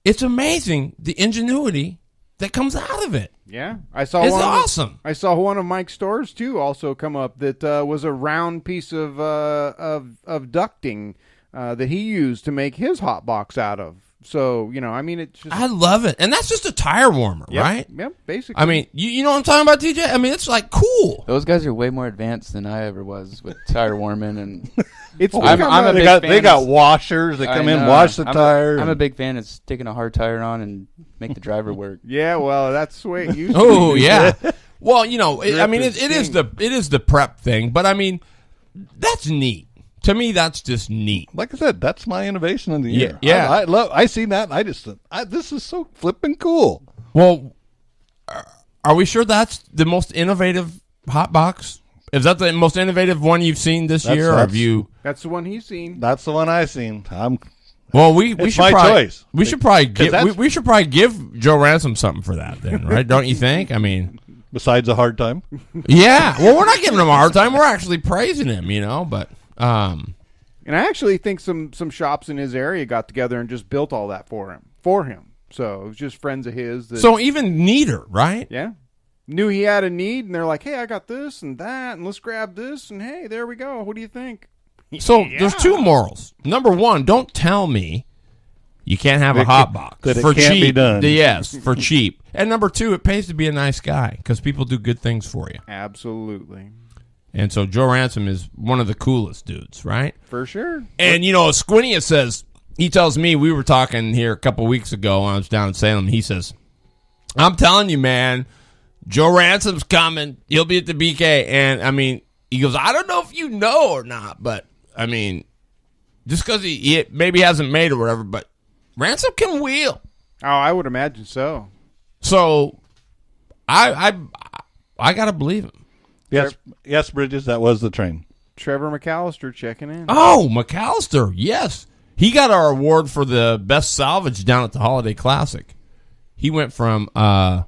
it's amazing the ingenuity that comes out of it. Yeah, it's awesome. I saw one of Mike's stores too also come up that was a round piece of ducting that he used to make his hot box out of. So it's just, I love it, and that's just a tire warmer, right? Yep, basically. I mean, you know what I'm talking about, TJ? I mean, it's like cool. Those guys are way more advanced than I ever was with tire warming, and it's. They got washers that come in, wash the tires. I'm a big fan of sticking a hard tire on and make the driver work. Yeah, well, that's the way it used to Oh, be. Yeah. Well, it is the prep thing, but I mean, that's neat. To me, that's just neat. Like I said, that's my innovation of the year. Yeah. I seen that. And this is so flipping cool. Well, are we sure that's the most innovative hot box? Is that the most innovative one you've seen this year? Or have you? That's the one he's seen. That's the one I've seen. Well, we should choice. We should probably give Joe Ransom something for that, then, right? Don't you think? I mean, besides a hard time. Yeah. Well, we're not giving him a hard time. We're actually praising him, but. And I actually think some shops in his area got together and just built all that for him. So it was just friends of his. So even neater, right? Yeah. Knew he had a need, and they're like, hey, I got this and that, and let's grab this, and hey, there we go. What do you think? So there's 2 morals. Number 1, don't tell me you can't have a hot box that for it can't cheap. Be done. Yes, for cheap. And number 2, it pays to be a nice guy because people do good things for you. Absolutely. And so Joe Ransom is one of the coolest dudes, right? For sure. And, Squinia says, he tells me, we were talking here a couple weeks ago when I was down in Salem. He says, I'm telling you, man, Joe Ransom's coming. He'll be at the BK. And, I mean, he goes, I don't know if you know or not, but, I mean, just because he maybe hasn't made or whatever, but Ransom can wheel. Oh, I would imagine so. So, I got to believe him. Yes, Bridges, that was the train. Trevor McAllister checking in. Oh, McAllister, yes. He got our award for the best salvage down at the Holiday Classic. He went from an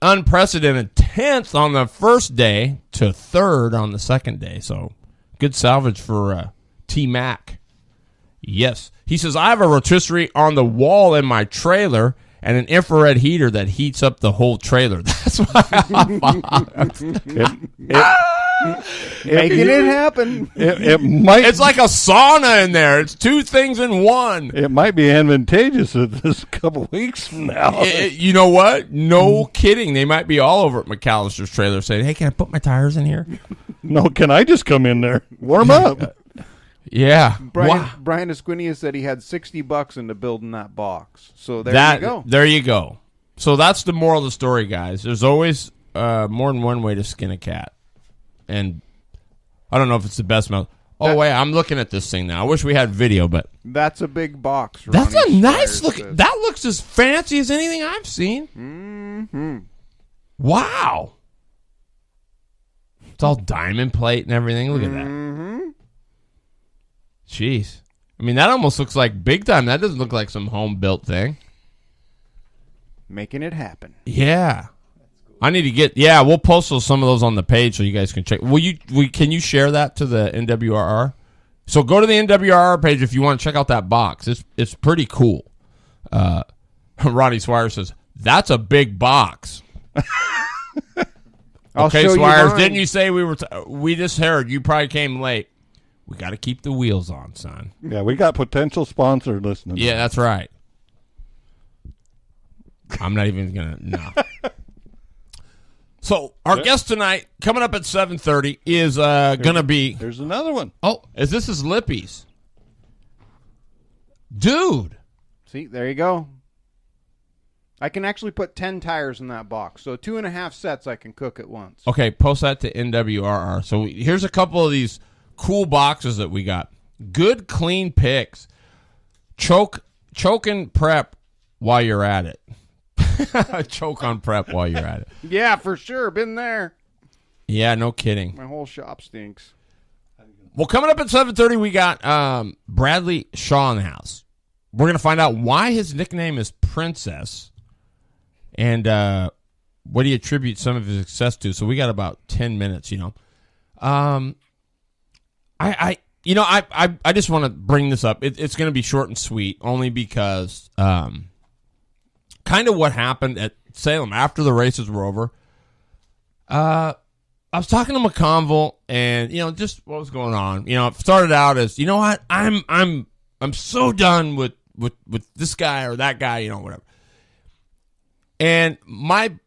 unprecedented 10th on the first day to 3rd on the second day. So, good salvage for T-Mac. Yes. He says, I have a rotisserie on the wall in my trailer and an infrared heater that heats up the whole trailer. That's why making it happen. It might. It's like a sauna in there. It's 2 things in one. It might be advantageous this couple weeks from now. You know what? No kidding. They might be all over at McAllister's trailer saying, hey, can I put my tires in here? No, can I just come in there? Warm up. Yeah. Brian Esquinia said he had $60 into building that box. So there you go. There you go. So that's the moral of the story, guys. There's always more than one way to skin a cat. And I don't know if it's the best method. Oh, wait, I'm looking at this thing now. I wish we had video, but... That's a big box. That's a nice look. That looks as fancy as anything I've seen. Mm-hmm. Wow. It's all diamond plate and everything. Look at that. Mm-hmm. Jeez. I mean, that almost looks like big time. That doesn't look like some home-built thing. Making it happen. Yeah. I need to get... Yeah, we'll post some of those on the page so you guys can check. Can you share that to the NWRR? So go to the NWRR page if you want to check out that box. It's pretty cool. Ronnie Swire says, that's a big box. Okay, Swires, didn't you say we just heard you probably came late. We got to keep the wheels on, son. Yeah, we got potential sponsor listening. Yeah, that's right. I'm not even going to, no. So, our guest tonight, coming up at 7:30, is going to be... There's another one. Oh, this is Lippy's. Dude. See, there you go. I can actually put 10 tires in that box. So 2.5 sets I can cook at once. Okay, post that to NWRR. So here's a couple of these cool boxes that we got. Good, clean picks. Choke and prep while you're at it. Choke on prep while you're at it. Yeah, for sure. Been there. Yeah, no kidding. My whole shop stinks. Well, coming up at 7:30, we got Bradley Shaw in the house. We're going to find out why his nickname is Princess and what he attributes some of his success to. So we got about 10 minutes, I just want to bring this up. It's going to be short and sweet, only because kind of what happened at Salem after the races were over. I was talking to McConville, and just what was going on. It started out as, what, I'm so done with this guy or that guy, whatever. And I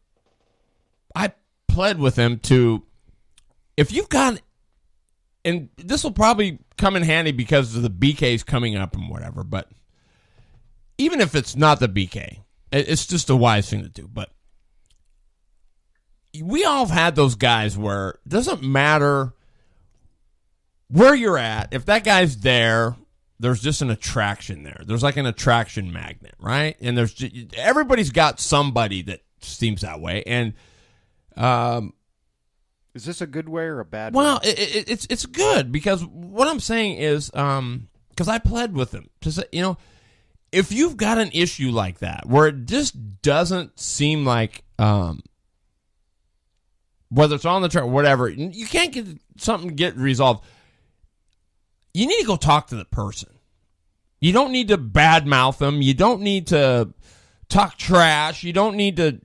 pled with him to, if you've got, and this will probably come in handy because of the BKs coming up and whatever, but even if it's not the BK, it's just a wise thing to do. But we all have had those guys where it doesn't matter where you're at. If that guy's there, there's just an attraction there. There's like an attraction magnet, right? And everybody's got somebody that seems that way. And is this a good way or a bad way? Well, it's good, because what I'm saying is, because I pled with him to say, if you've got an issue like that where it just doesn't seem like, whether it's on the track or whatever, you can't get resolved. You need to go talk to the person. You don't need to badmouth them. You don't need to talk trash. You don't need to,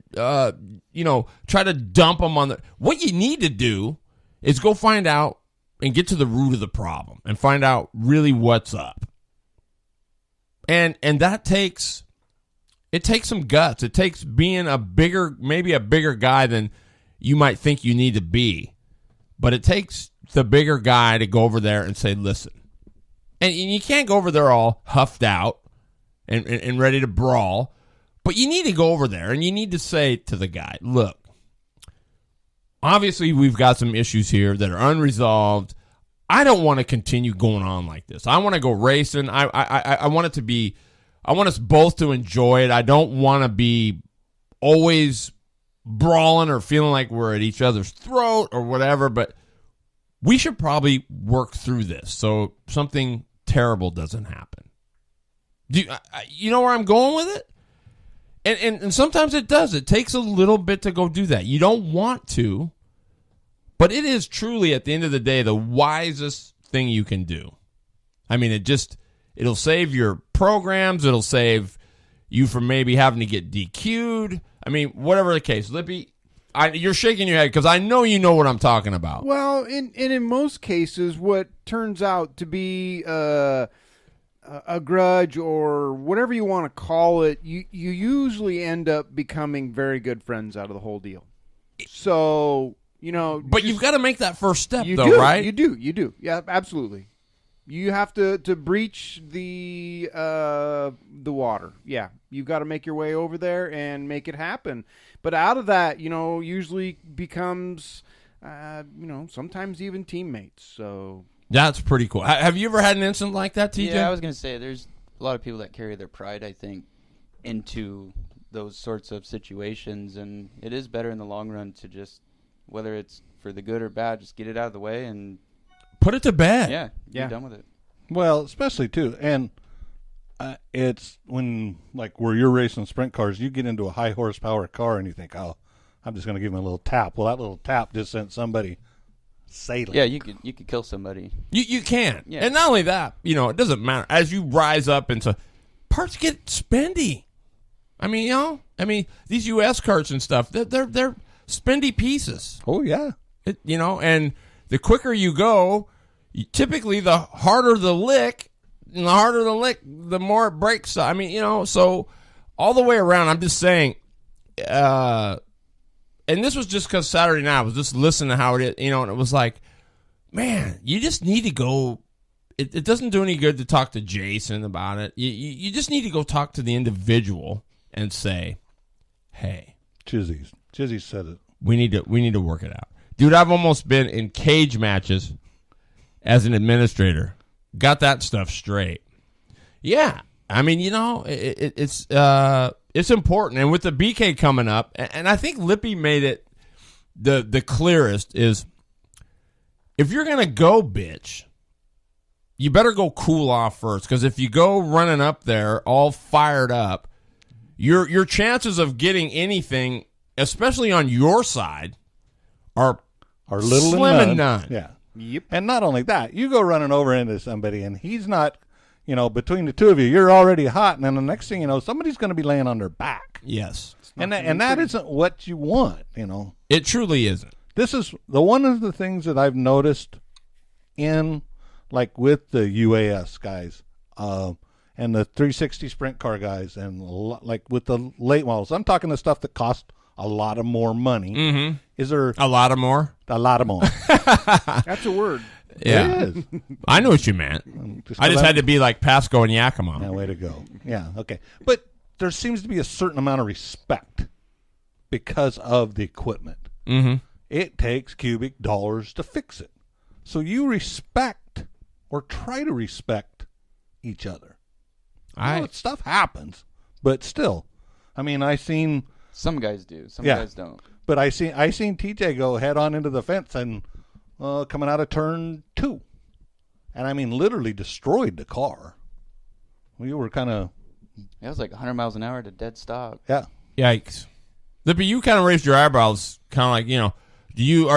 try to dump them on the. What you need to do is go find out and get to the root of the problem and find out really what's up. And that takes some guts. It takes being maybe a bigger guy than you might think you need to be. But it takes the bigger guy to go over there and say, listen. And you can't go over there all huffed out and ready to brawl. But you need to go over there and you need to say to the guy, look, obviously we've got some issues here that are unresolved. I don't want to continue going on like this. I want to go racing. I want it to be, I want us both to enjoy it. I don't want to be always brawling or feeling like we're at each other's throat or whatever, but we should probably work through this so something terrible doesn't happen. Do you know where I'm going with it? And sometimes it does. It takes a little bit to go do that. You don't want to, but it is truly, at the end of the day, the wisest thing you can do. I mean, it'll save your programs. It'll save you from maybe having to get DQ'd. I mean, whatever the case. Lippy, you're shaking your head because I know you know what I'm talking about. Well, in most cases, what turns out to be a grudge or whatever you want to call it, you usually end up becoming very good friends out of the whole deal. So, But you've got to make that first step, right? You do. Yeah, absolutely. You have to breach the water. Yeah, you've got to make your way over there and make it happen. But out of that, usually becomes, sometimes even teammates. So that's pretty cool. Have you ever had an incident like that, TJ? Yeah, I was going to say there's a lot of people that carry their pride, I think, into those sorts of situations, and it is better in the long run to just, whether it's for the good or bad, just get it out of the way and put it to bed. yeah, Yeah. be done with it. Well, especially too, and it's when, like, where you're racing sprint cars, you get into a high horsepower car and you think, oh, I'm just going to give him a little tap. Well, that little tap just sent somebody sailing. Yeah, you could kill somebody. You can. Yeah. And not only that, it doesn't matter. As you rise up into parts get spendy. I mean, these US carts and stuff, they're spendy pieces. Oh yeah. And the quicker you go, typically the harder the lick, and the harder the lick, the more it breaks. I mean, so all the way around, I'm just saying, and this was just because Saturday night I was just listening to how it is, and it was like, man, you just need to go. It doesn't do any good to talk to Jason about it. You just need to go talk to the individual and say, hey, Chizzy said it. we need to work it out. Dude, I've almost been in cage matches as an administrator. Got that stuff straight. Yeah. I mean, it's important. And with the BK coming up, and I think Lippy made it the clearest, is if you're going to go, bitch, you better go cool off first. Because if you go running up there all fired up, your chances of getting anything, especially on your side, are little slim and and none. Yeah. Yep. And not only that, you go running over into somebody and he's not, between the two of you, you're already hot. And then the next thing you know, somebody's going to be laying on their back. Yes. And that isn't what you want, It truly isn't. This is one of the things that I've noticed in, like, with the UAS guys and the 360 sprint car guys and, like, with the late models. I'm talking the stuff that cost a lot of more money. Mm-hmm. Is there A lot of more? a lot of more? That's a word. Yeah. It is. I know what you meant. I just had to be like Pasco and Yakima. Yeah, way to go. Yeah, okay. But there seems to be a certain amount of respect because of the equipment. Mm-hmm. It takes cubic dollars to fix it. So you respect or try to respect each other. Stuff happens, but still. I mean, Some guys do. Some Yeah. guys don't. but I seen TJ go head on into the fence and coming out of turn 2. And I mean, literally destroyed the car. We were kind of, It was like 100 miles an hour to dead stop. yeah. Yikes. Lippy, you kind of raised your eyebrows, kind of like, do you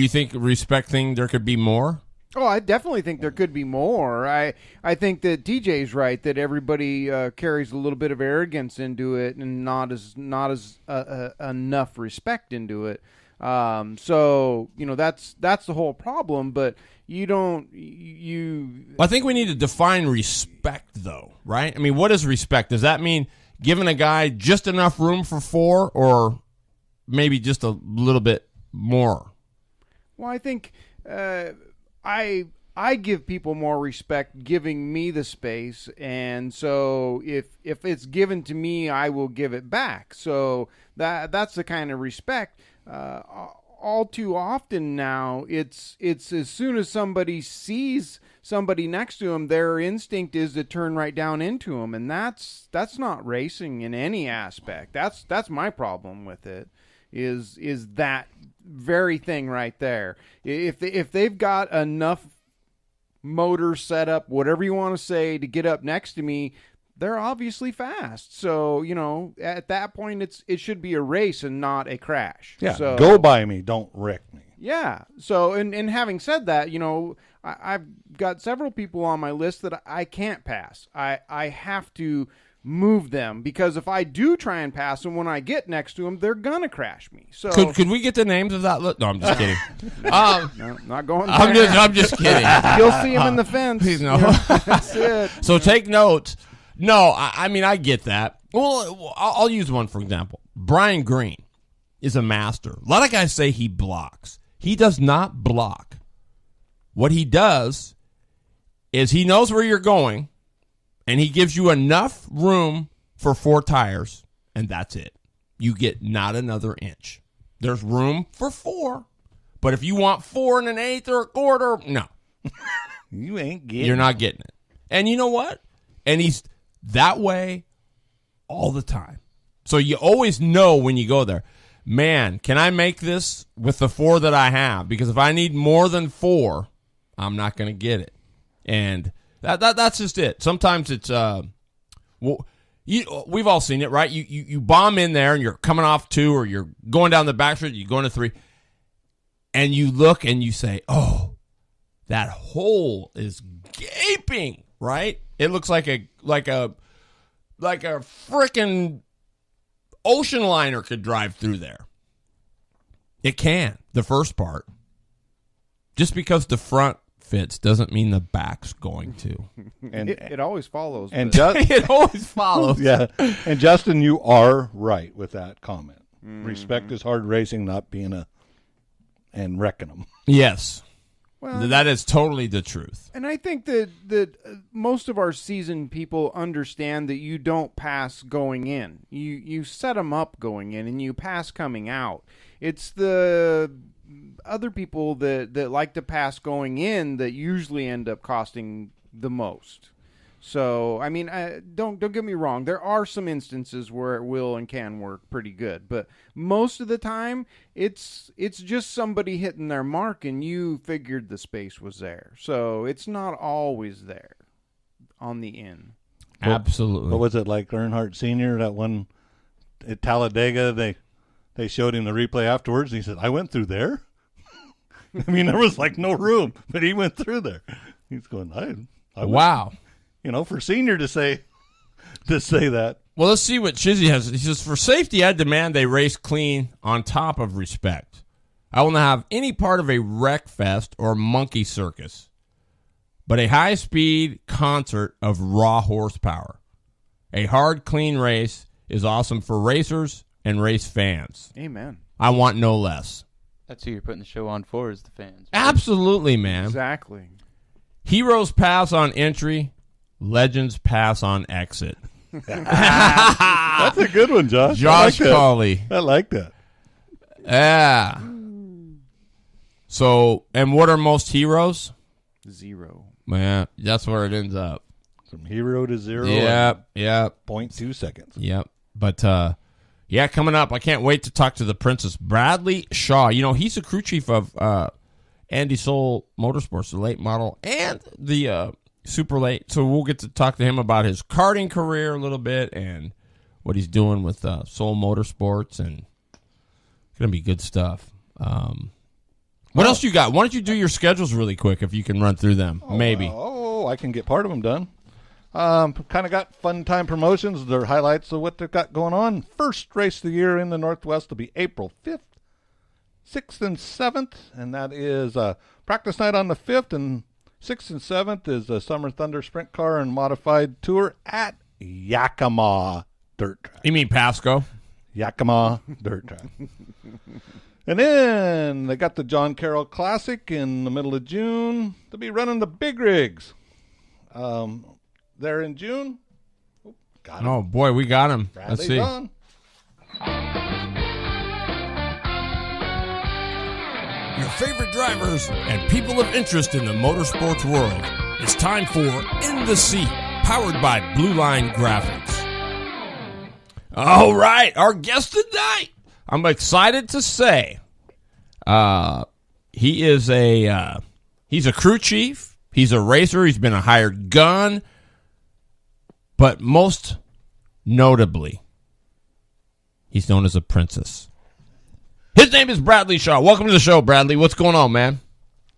think respect thing there could be more? Oh, I definitely think there could be more. I think that TJ's right that everybody carries a little bit of arrogance into it and not as enough respect into it. So that's the whole problem. But I think we need to define respect, though, right? I mean, what is respect? Does that mean giving a guy just enough room for 4, or maybe just a little bit more? Well, I think I give people more respect giving me the space, and so if it's given to me, I will give it back. So that's the kind of respect. All too often now, it's as soon as somebody sees somebody next to them, their instinct is to turn right down into them, and that's not racing in any aspect. That's my problem with it. Is that very thing right there. If they've got enough motor set up, whatever you want to say, to get up next to me, they're obviously fast. So, at that point it should be a race and not a crash. Yeah, So, go by me, don't wreck me. yeah. So, and having said that, I've got several people on my list that I can't pass. I have to move them, because if I do try and pass them, when I get next to them, they're gonna crash me. So Could we get the names of that? No, I'm just kidding. no, not going there. I'm just kidding. You'll see them in the fence. Please no. That's it. So take notes. No, I mean, I get that. Well, I'll use one for example. Brian Green is a master. A lot of guys say he blocks. He does not block. What he does is he knows where you're going, and he gives you enough room for 4 tires, and that's it. You get not another inch. There's room for 4, but if you want 4 1/8 or a quarter, no. You ain't getting You're not getting it. And you know what? And he's that way all the time. So you always know when you go there, man, can I make this with the 4 that I have? Because if I need more than 4, I'm not going to get it. And that's just it. Sometimes it's we've all seen it, right? You bomb in there and you're coming off 2 or you're going down the back street, you're going to 3, and you look and you say, oh, that hole is gaping, right? It looks like a freaking ocean liner could drive through there. It can, the first part. Just because the front fits doesn't mean the back's going to. And it always follows. And it always follows. Yeah. And Justin, you are right with that comment. Respect is hard racing, not being and wrecking them. Yes. Well, that is totally the truth. And I think that most of our seasoned people understand that you don't pass going in. You set them up going in, and you pass coming out. It's the other people that like to pass going in that usually end up costing the most. So, I mean, don't get me wrong. There are some instances where it will and can work pretty good, but most of the time, it's just somebody hitting their mark, and you figured the space was there. So it's not always there on the in. Absolutely. What was it like Earnhardt Sr., that one at Talladega? They showed him the replay afterwards, and he said, I went through there? I mean, there was like no room, but he went through there. He's going, I wow. You know, for Senior to say that. Well, let's see what Chizzy has. He says, for safety, I demand they race clean on top of respect. I will not have any part of a wreck fest or monkey circus, but a high-speed concert of raw horsepower. A hard, clean race is awesome for racers and race fans. Amen. I want no less. That's who you're putting the show on for, is the fans. Absolutely, man. Exactly. Heroes pass on entry. Legends pass on exit. That's a good one, Josh. Josh Cawley. I like that. Yeah. So, and what are most heroes? 0. Man, that's where it ends up. From 0 to 0. Yep. 0.2 seconds. Yep. But, yeah, coming up, I can't wait to talk to the Princess. Bradley Shaw. You know, he's the crew chief of Andy Soul Motorsports, the late model, and the super late. So we'll get to talk to him about his karting career a little bit and what he's doing with Soul Motorsports, and it's going to be good stuff. What else you got? Why don't you do your schedules really quick if you can run through them? Maybe. I can get part of them done. Kind of got fun time promotions. They're highlights of what they've got going on. First race of the year in the Northwest will be April 5th, 6th, and 7th, and that is practice night on the 5th, and 6th and 7th is the Summer Thunder Sprint Car and Modified Tour at Yakima Dirt Track. You mean Pasco? Yakima Dirt Track. And then they got the John Carroll Classic in the middle of June. They'll be running the big rigs there in June. Got him. Oh, boy, we got him. Bradley's Let's see. on. Your favorite drivers and people of interest in the motorsports world. It's time for In the Seat, powered by Blue Line Graphics. All right, our guest tonight, I'm excited to say, he's a crew chief, he's a racer, he's been a hired gun, but most notably, he's known as a princess. His name is Bradley Shaw. Welcome to the show, Bradley. What's going on, man?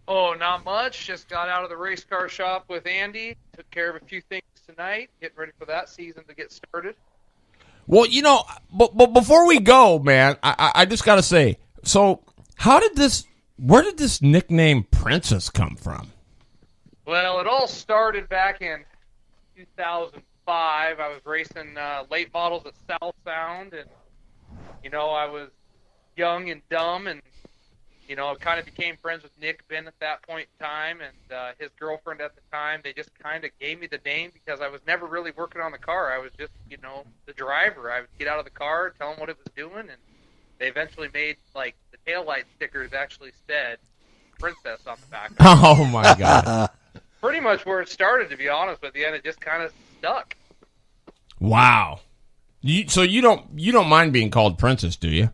Oh, not much. Just got out of the race car shop with Andy. Took care of a few things tonight. Getting ready for that season to get started. Well, you know, but before we go, man, I just got to say, so where did this nickname Princess come from? Well, it all started back in 2005. I was racing late models at South Sound, and, you know, I was young and dumb, and kind of became friends with Nick Ben at that point in time, and his girlfriend at the time. They just kind of gave me the name because I was never really working on the car. I was just, the driver. I would get out of the car, tell them what it was doing, and they eventually made, like, the taillight stickers actually said Princess on the back. Oh, my God. Pretty much where it started, to be honest with you, and it just kind of stuck. Wow. So you don't mind being called Princess, do you?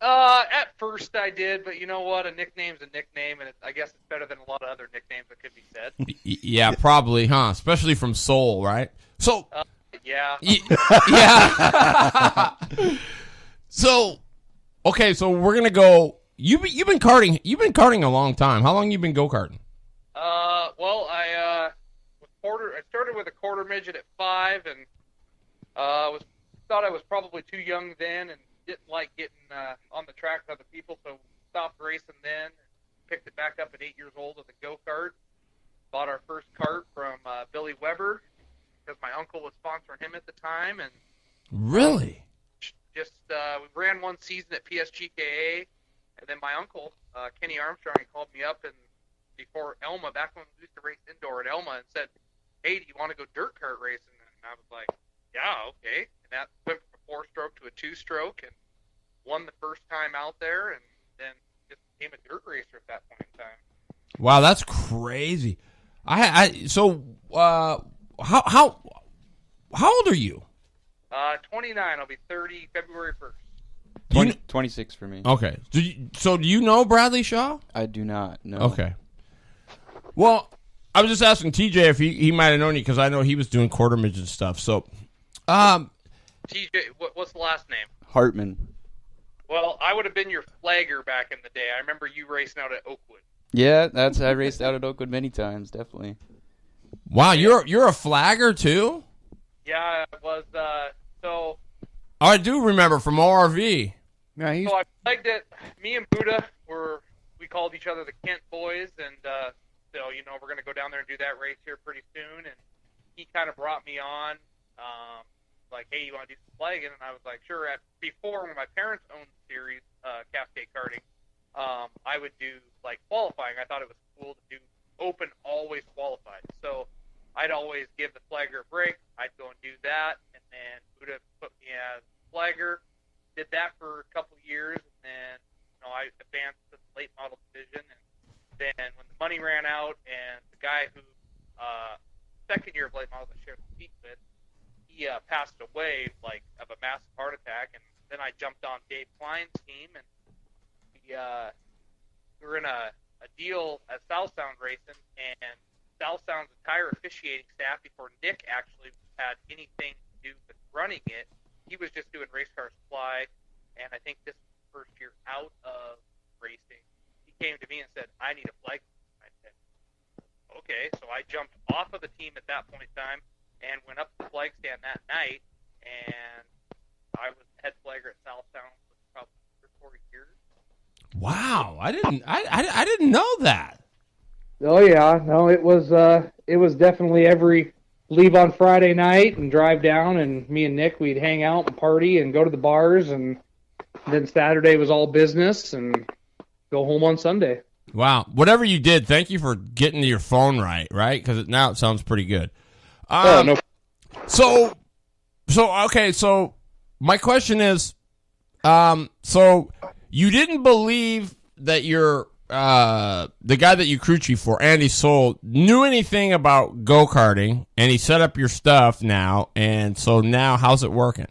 At first I did, but you know what? A nickname's a nickname, and I guess it's better than a lot of other nicknames that could be said. Yeah, probably, huh? Especially from Soul, right? So, yeah. Yeah. So, okay, so we're gonna go. You've been karting. You've been karting a long time. How long you been go karting? Well, I started with a quarter midget at 5, and thought I was probably too young then, and didn't like getting on the track with other people, so stopped racing then. Picked it back up at 8 years old with a go-kart. Bought our first kart from Billy Weber because my uncle was sponsoring him at the time, and really, just we ran one season at PSGKA, and then my uncle Kenny Armstrong called me up and before Elma, back when we used to race indoor at Elma, and said, "Hey, do you want to go dirt kart racing?" And I was like, "Yeah, okay." And that went from a 4-stroke to a 2-stroke, and won the first time out there, and then just became a dirt racer at that point in time. Wow, that's crazy. So how old are you? 29. I'll be 30 February 1st. 26 for me. Okay. So do you know Bradley Shaw? I do not. No. Okay. Well, I was just asking TJ if he might have known you because I know he was doing quarter midget stuff. So, TJ, what's the last name? Hartman. Well, I would have been your flagger back in the day. I remember you racing out at Oakwood. Yeah, I raced out at Oakwood many times, definitely. Wow, you're a flagger too? Yeah, I was. So I do remember from ORV. Yeah, so I flagged it. Me and Buddha we called each other the Kent boys, and so we're gonna go down there and do that race here pretty soon. And he kind of brought me on, like, hey, you want to do some flagging? And I was like, sure. Before, when my parents owned the series, Cascade Karting, I would do like qualifying. I thought it was cool to do open, always qualified. So I'd always give the flagger a break. I'd go and do that, and then Buddha put me as flagger. Did that for a couple years, and then I advanced to the late model division. And then when the money ran out, and the guy who second year of late models I shared the seat with, he passed away of a massive heart attack, and then I jumped on Dave Klein's team, and we were in a deal at South Sound Racing, and South Sound's entire officiating staff, before Nick actually had anything to do with running it, he was just doing race car supply, and I think this was the first year out of racing. He came to me and said, "I need a flag." I said, okay, so I jumped off of the team at that point in time and went up to the flag stand that night, and I was head flagger at South Sound for probably 3 or 4 years. Wow, I didn't know that. Oh yeah, no, it was definitely every leave on Friday night and drive down, and me and Nick, we'd hang out and party and go to the bars, and then Saturday was all business and go home on Sunday. Wow, whatever you did, thank you for getting your phone right? Because now it sounds pretty good. No. So okay, so my question is, so you didn't believe that your the guy that you crew chief for, Andy Soul, knew anything about go-karting, and he set up your stuff now, and so now how's it working?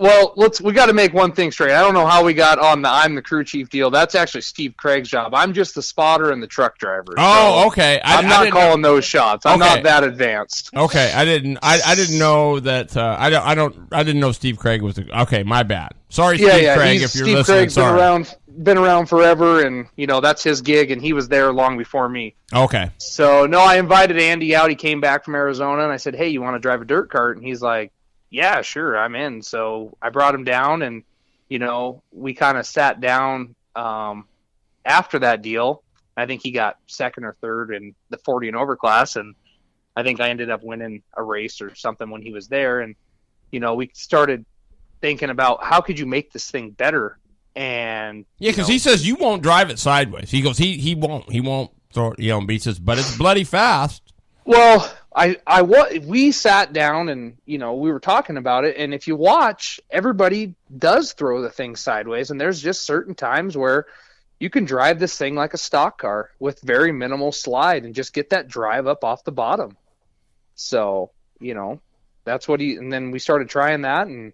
Well, we got to make one thing straight. I don't know how we got on the I'm the crew chief deal. That's actually Steve Craig's job. I'm just the spotter and the truck driver. Oh, okay. I'm not calling those shots. I'm not that advanced. Okay, I didn't know that. I didn't know Steve Craig was. Okay, my bad. Sorry, Steve Craig, if you're Steve listening. Craig's sorry. been around forever, and that's his gig, and he was there long before me. Okay. So no, I invited Andy out. He came back from Arizona, and I said, "Hey, you want to drive a dirt cart?" And he's like, "Yeah, sure, I'm in." So I brought him down, and we kind of sat down after that deal. I think he got second or third in the 40 and over class, and I think I ended up winning a race or something when he was there. And we started thinking about how could you make this thing better. And yeah, because he says you won't drive it sideways. He goes, he won't throw it, but he says, but it's bloody fast. Well, we sat down and we were talking about it, and if you watch, everybody does throw the thing sideways, and there's just certain times where you can drive this thing like a stock car with very minimal slide and just get that drive up off the bottom. So that's what and then we started trying that, and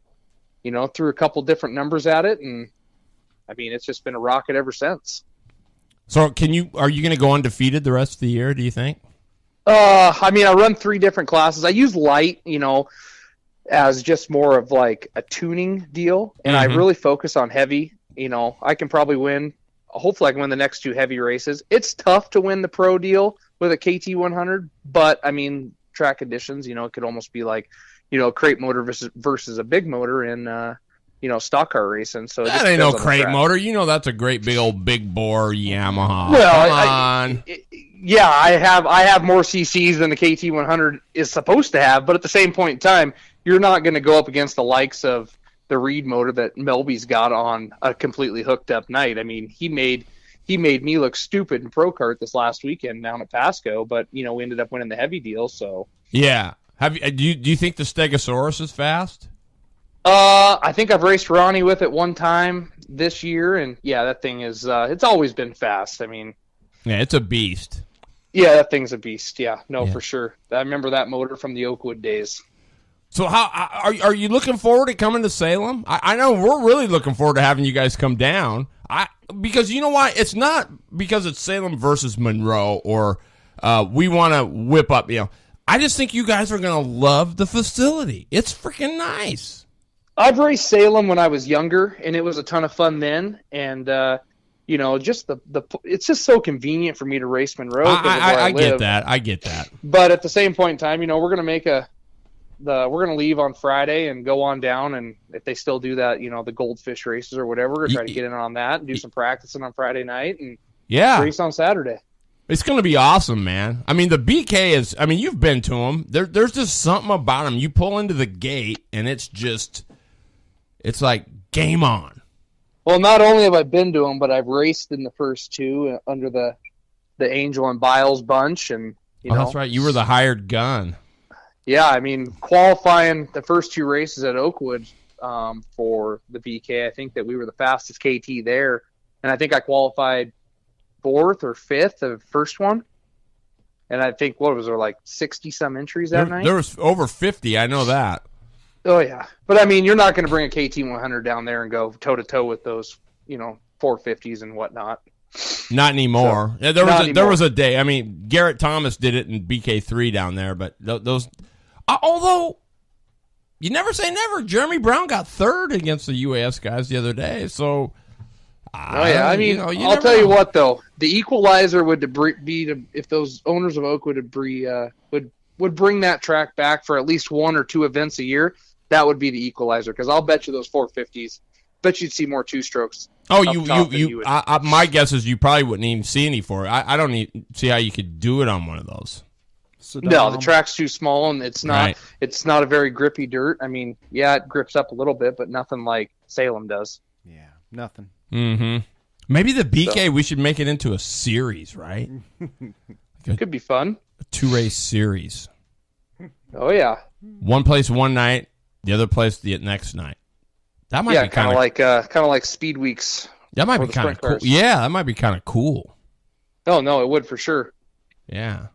threw a couple different numbers at it, and I mean, it's just been a rocket ever since. So are you going to go undefeated the rest of the year, do you think? I mean, I run 3 different classes. I use light, as just more of like a tuning deal, and I really focus on heavy. I can probably win. Hopefully I can win the next 2 heavy races. It's tough to win the pro deal with a KT 100, but I mean, track conditions, it could almost be like, crate motor versus a big motor in, stock car racing. So that ain't no crate motor. That's a great big old big bore Yamaha. Well, Come on. I have more CCs than the KT 100 is supposed to have, but at the same point in time, you're not going to go up against the likes of the Reed motor that Melby's got on a completely hooked up night. I mean, he made me look stupid in Pro Kart this last weekend down at Pasco, but we ended up winning the heavy deal. So yeah, do you think the Stegosaurus is fast? I think I've raced Ronnie with it one time this year, and yeah, that thing is it's always been fast. I mean, yeah, it's a beast. Yeah, that thing's a beast. Yeah, for sure. I remember that motor from the Oakwood days. So how are you looking forward to coming to Salem? I know we're really looking forward to having you guys come down. Because you know why? It's not because it's Salem versus Monroe or we want to whip up. I just think you guys are going to love the facility. It's freaking nice. I've raced Salem when I was younger, and it was a ton of fun then. And just it's just so convenient for me to race Monroe. I get that. I get that. But at the same point in time, we're going to we're going to leave on Friday and go on down, and if they still do that, the Goldfish races or whatever, we're going to try to get in on that and do some practicing on Friday night and race on Saturday. It's going to be awesome, man. I mean, the BK is, you've been to them. There's just something about them. You pull into the gate, and it's like game on. Well, not only have I been to them, but I've raced in the first 2 under the Angel and Biles bunch. And that's right. You were the hired gun. Yeah, I mean, qualifying the first 2 races at Oakwood for the BK, I think that we were the fastest KT there, and I think I qualified 4th or 5th of the first one. And I think, what was there, like 60-some entries that night? There was over 50, I know that. Oh, yeah. But, I mean, you're not going to bring a KT 100 down there and go toe-to-toe with those, 450s and whatnot. Not anymore. So, there was a day. I mean, Garrett Thomas did it in BK3 down there, but those... although, you never say never. Jeremy Brown got 3rd against the UAS guys the other day, so... I mean, I'll tell you what, though. The equalizer would be if those owners of Oakwood would bring that track back for at least 1 or 2 events a year. That would be the equalizer, because I'll bet you those 450s. Bet you'd see more 2-strokes. Oh, my guess is you probably wouldn't even see any for it. I don't even see how you could do it on one of those. No, the track's too small, and it's not. Right. It's not a very grippy dirt. I mean, yeah, it grips up a little bit, but nothing like Salem does. Yeah, nothing. Mm-hmm. Maybe the BK, we should make it into a series, right? Could be fun. A 2-race series. Oh yeah. One place one night, the other place the next night. That might be kind of like Speed Weeks. That might be kind of cool. Yeah, that might be kind of cool. Oh no, it would for sure. Yeah.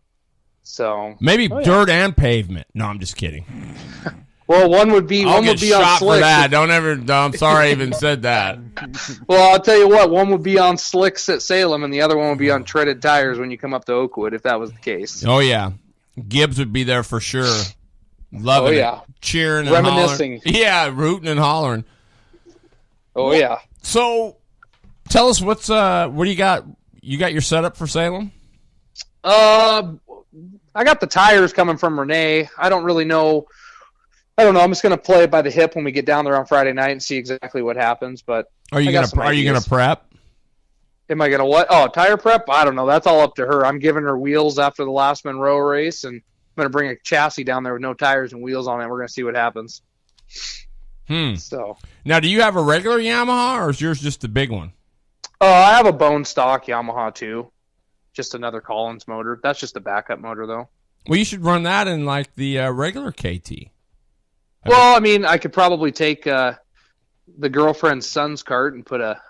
So maybe dirt and pavement. No, I'm just kidding. Well, one would be I'll on get shot for that. Don't ever. I'm sorry I even said that. Well, I'll tell you what. One would be on slicks at Salem, and the other one would be on treaded tires when you come up to Oakwood, if that was the case. Oh yeah, Gibbs would be there for sure. Loving it, cheering, and reminiscing. Hollering. Yeah, rooting and hollering. Oh yeah. So, tell us what do you got? You got your setup for Salem? I got the tires coming from Renee. I don't really know. I don't know. I'm just going to play it by the hip when we get down there on Friday night and see exactly what happens. But are you going to prep? Am I going to what? Oh, tire prep? I don't know. That's all up to her. I'm giving her wheels after the last Monroe race, and I'm going to bring a chassis down there with no tires and wheels on it. We're going to see what happens. So now, do you have a regular Yamaha, or is yours just the big one? I have a bone stock Yamaha too. Just another Collins motor. That's just a backup motor, though. Well, you should run that in like the regular KT. Well, I mean, I could probably take the girlfriend's son's cart and put a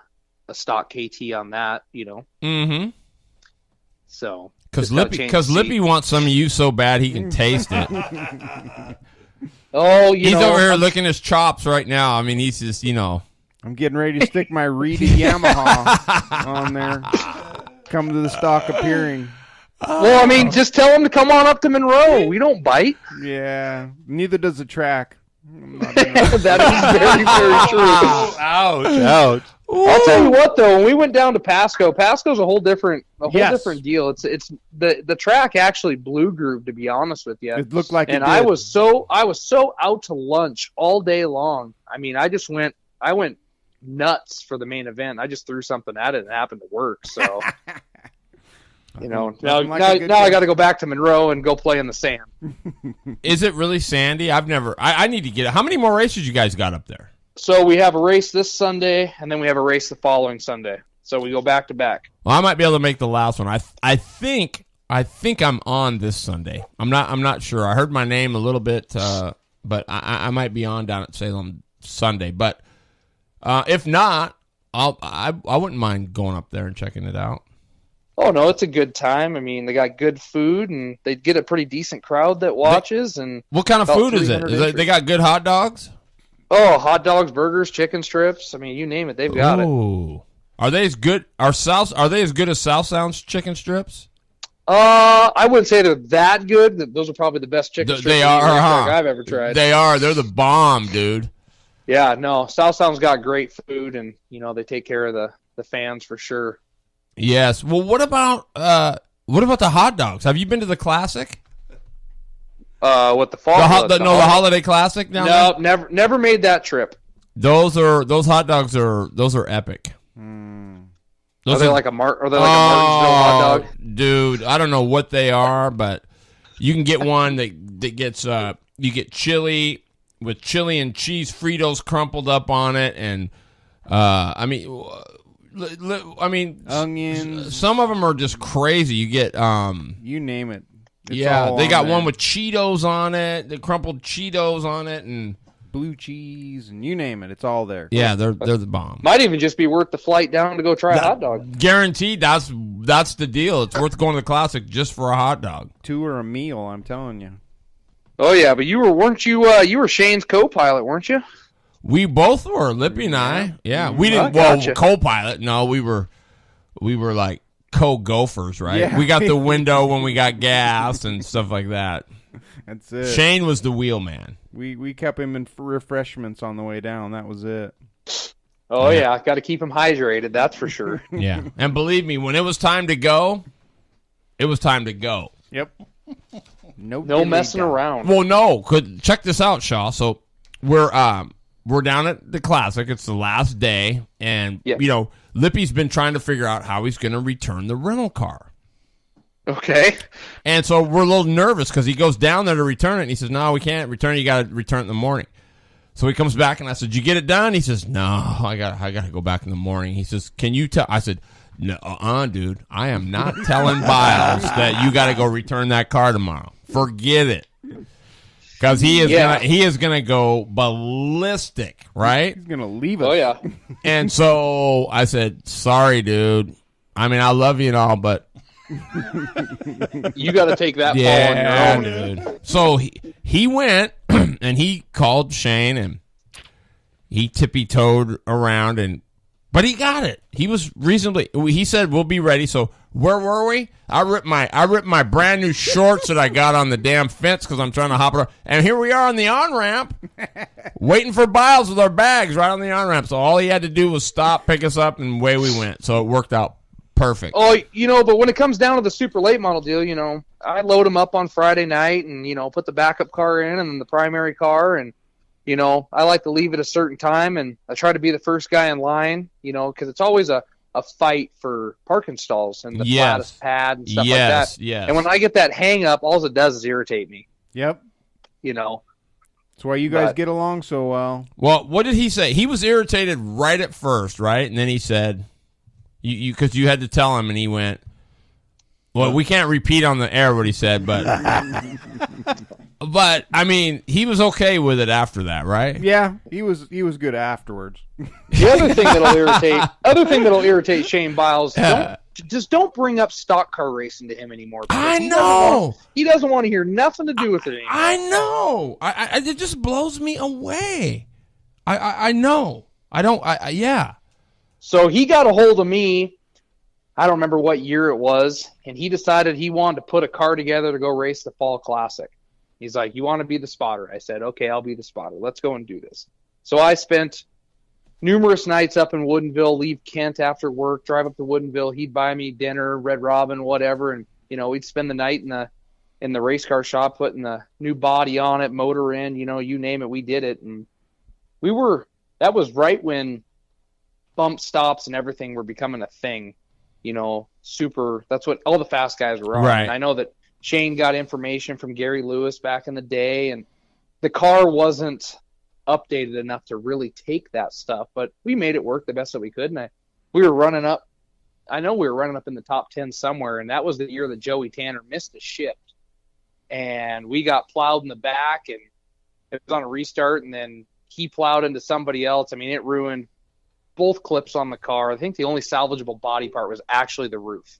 stock KT on that, Mm-hmm. So because Lippy wants some of you so bad he can taste it. Oh, he's over here licking his chops right now. I mean, he's just, I'm getting ready to stick my Reedy Yamaha on there. Come to the stock appearing. Well, I mean, just tell him to come on up to Monroe. We don't bite. Yeah, neither does the track. That is very, very true. Ouch. I'll tell you what, though, when we went down to Pasco's a whole different deal. It's the track actually blue grooved, to be honest with you. It looked like and it did. I was so out to lunch all day long. I mean, I went nuts for the main event. I just threw something at it and it happened to work. So now I got to go back to Monroe and go play in the sand. Is it really sandy? I need to get it. How many more races you guys got up there? So we have a race this Sunday, and then we have a race the following Sunday. So we go back to back. Well, I might be able to make the last one. I think I'm on this Sunday. I'm not sure. I heard my name a little bit, but I might be on down at Salem Sunday. But if not, I wouldn't mind going up there and checking it out. Oh no, it's a good time. I mean, they got good food, and they get a pretty decent crowd that watches. And what kind of food is it? They got good hot dogs? Oh, hot dogs, burgers, chicken strips. I mean, you name it, they've got it. Are they as good? Are they as good as South Sound's chicken strips? I wouldn't say they're that good. Those are probably the best chicken strips I've ever tried. They are. They're the bomb, dude. Yeah, no, South Sound's got great food, and they take care of the fans for sure. Yes. Well, what about the hot dogs? Have you been to the Classic? What the fall? The Holiday Classic. No, never made that trip. Those hot dogs are epic. Are they like a Martinsville hot dog? Dude, I don't know what they are, but you can get one that gets you get chili with chili and cheese Fritos crumpled up on it, and I mean onions. Some of them are just crazy. You get you name it. They got one with Cheetos on it, the crumpled Cheetos on it, and blue cheese, and you name it. It's all there. Yeah, they're the bomb. Might even just be worth the flight down to go try a hot dog. Guaranteed. That's the deal. It's worth going to the Classic just for a hot dog. 2 or a meal, I'm telling you. Oh yeah, but you were Shane's co-pilot, weren't you? We both were, Lippy and I. Yeah, we didn't. Well, co-pilot. No, we were like co-gophers, right? Yeah. We got the window when we got gas and stuff like that. That's it. Shane was the wheelman. We kept him in refreshments on the way down. That was it. Oh yeah, got to keep him hydrated. That's for sure. Yeah, and believe me, when it was time to go, it was time to go. Yep. No messing around. Well, no. Check this out, Shaw. So we're down at the Classic. It's the last day, and Lippy's been trying to figure out how he's going to return the rental car. Okay. And so we're a little nervous because he goes down there to return it, and he says, "No, we can't return it. You got to return it in the morning." So he comes back, and I said, "Did you get it done?" He says, "No, I got to go back in the morning." He says, "Can you tell?" I said, "No, dude, I am not telling Biles that you got to go return that car tomorrow. Forget it." Because he is gonna go ballistic, right? He's gonna leave us. Oh yeah. And so I said, "Sorry, dude. I mean, I love you and all, but you got to take that fall on your own, dude." So he went and he called Shane and he tippy-toed around but he got it. He was reasonably. He said, "We'll be ready." So where were we? I ripped my brand new shorts that I got on the damn fence because I'm trying to hop it up. And here we are on the on ramp, waiting for Biles with our bags right on the on ramp. So all he had to do was stop, pick us up, and away we went. So it worked out perfect. Oh, but when it comes down to the super late model deal, I load them up on Friday night and put the backup car in and then the primary car and. I like to leave at a certain time, and I try to be the first guy in line, because it's always a fight for parking stalls and the flattest pad and stuff like that. Yes. And when I get that hang up, all it does is irritate me. Yep. That's why you guys get along so well. Well, what did he say? He was irritated right at first, right? And then he said, because you had to tell him, and he went, well, we can't repeat on the air what he said, but... But I mean, he was okay with it after that, right? Yeah, he was good afterwards. The other thing that'll irritate Shane Biles, just don't bring up stock car racing to him anymore. I know. He doesn't want to hear nothing to do with it anymore. I know. It just blows me away. I know. I don't. Yeah. So he got a hold of me. I don't remember what year it was, and he decided he wanted to put a car together to go race the Fall Classic. He's like, "You want to be the spotter?" I said, "Okay, I'll be the spotter. Let's go and do this." So I spent numerous nights up in Woodinville, leave Kent after work, drive up to Woodinville. He'd buy me dinner, Red Robin, whatever, and we'd spend the night in the race car shop, putting the new body on it, motor in, you name it, we did it. And that was right when bump stops and everything were becoming a thing. Super. That's what all the fast guys were on. Right. And I know that Shane got information from Gary Lewis back in the day, and the car wasn't updated enough to really take that stuff, but we made it work the best that we could. And we were running up in the top 10 somewhere, and that was the year that Joey Tanner missed a shift, and we got plowed in the back, and it was on a restart, and then he plowed into somebody else. I mean, it ruined both clips on the car. I think the only salvageable body part was actually the roof.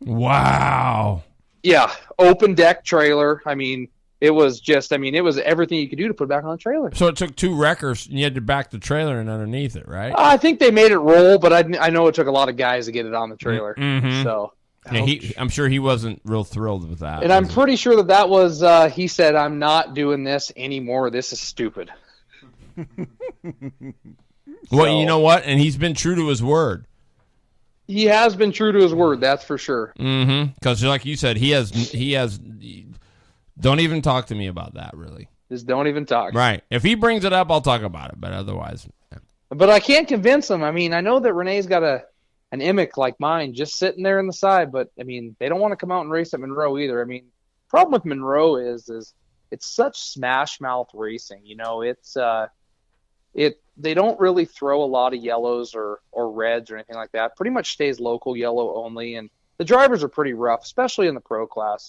Wow. Yeah, open deck trailer. I mean, it was everything you could do to put it back on the trailer. So it took 2 wreckers, and you had to back the trailer in underneath it, right? I think they made it roll, but I know it took a lot of guys to get it on the trailer. Mm-hmm. So yeah, I'm sure he wasn't real thrilled with that. And I'm pretty sure that was, he said, "I'm not doing this anymore. This is stupid." Well, you know what? And he's been true to his word. He has been true to his word, that's for sure. Mm-hmm. Because like you said, he has. Don't even talk to me about that, really. Just don't even talk. Right. If he brings it up, I'll talk about it. But otherwise. Yeah. But I can't convince him. I mean, I know that Renee's got an Emic like mine just sitting there in the side, but, I mean, they don't want to come out and race at Monroe either. I mean, the problem with Monroe is it's such smash mouth racing. They don't really throw a lot of yellows or reds or anything like that. Pretty much stays local yellow only, and the drivers are pretty rough, especially in the pro class.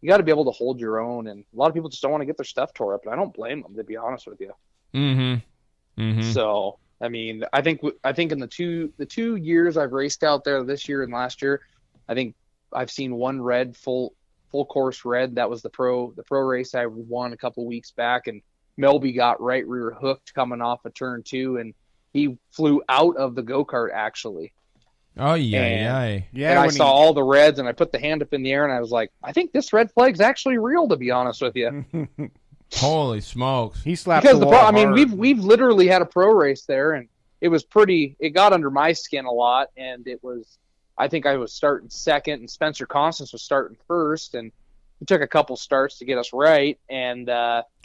You got to be able to hold your own, and a lot of people just don't want to get their stuff tore up, and I don't blame them, to be honest with you. Mm-hmm. Mm-hmm. So, I mean, I think in the two years I've raced out there, this year and last year, I think I've seen one red full course red. That was the pro race I won a couple weeks back, and Melby got right rear hooked coming off of turn 2, and he flew out of the go-kart actually. Oh yeah, and I saw all the reds, and I put the hand up in the air, and I was like, I think this red flag's actually real, to be honest with you. Holy smokes! He slapped because the wall hard. I mean, we've literally had a pro race there, and it was pretty. It got under my skin a lot, and it was. I think I was starting second, and Spencer Constance was starting first, and it took a couple starts to get us right. And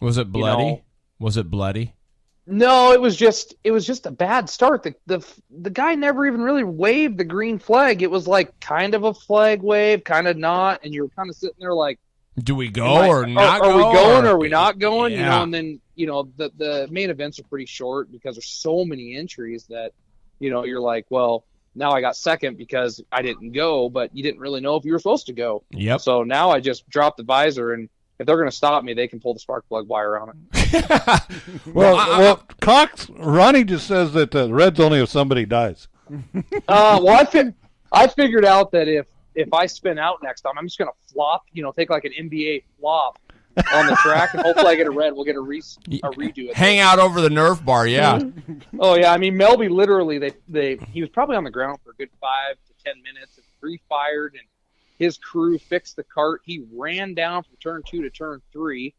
was it bloody? Was it bloody? No, it was just a bad start. The guy never even really waved the green flag. It was like kind of a flag wave, kind of not, and you were kind of sitting there like, do we go or not go? Are we going or are we not going? Yeah. And then the main events are pretty short because there's so many entries that you're like, well, now I got second because I didn't go, but you didn't really know if you were supposed to go. Yep. So now I just dropped the visor, and if they're going to stop me, they can pull the spark plug wire on it. well, Cox, Ronnie just says that red's only if somebody dies. Well, I figured out that if I spin out next time, I'm just going to flop, take like an NBA flop on the track, and hopefully I get a red. We'll get a redo it. Hang out over the Nerf bar, yeah. Oh yeah, I mean Melby literally he was probably on the ground for a good 5 to 10 minutes, and refired, and his crew fixed the cart. He ran down from turn 2 to turn 3. I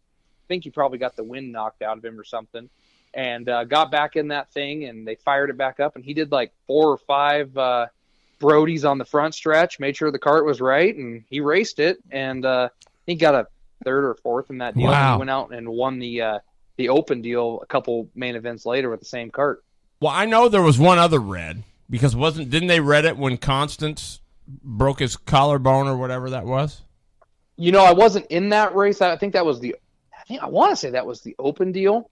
think he probably got the wind knocked out of him or something, and got back in that thing, and they fired it back up, and he did like 4 or 5 Brodies on the front stretch, made sure the cart was right, and he raced it, and he got a 3rd or 4th in that deal. Wow. And he went out and won the open deal a couple main events later with the same cart. Well, I know there was one other red because didn't they red it when Constance broke his collarbone or whatever that was? I wasn't in that race. I want to say that was the open deal,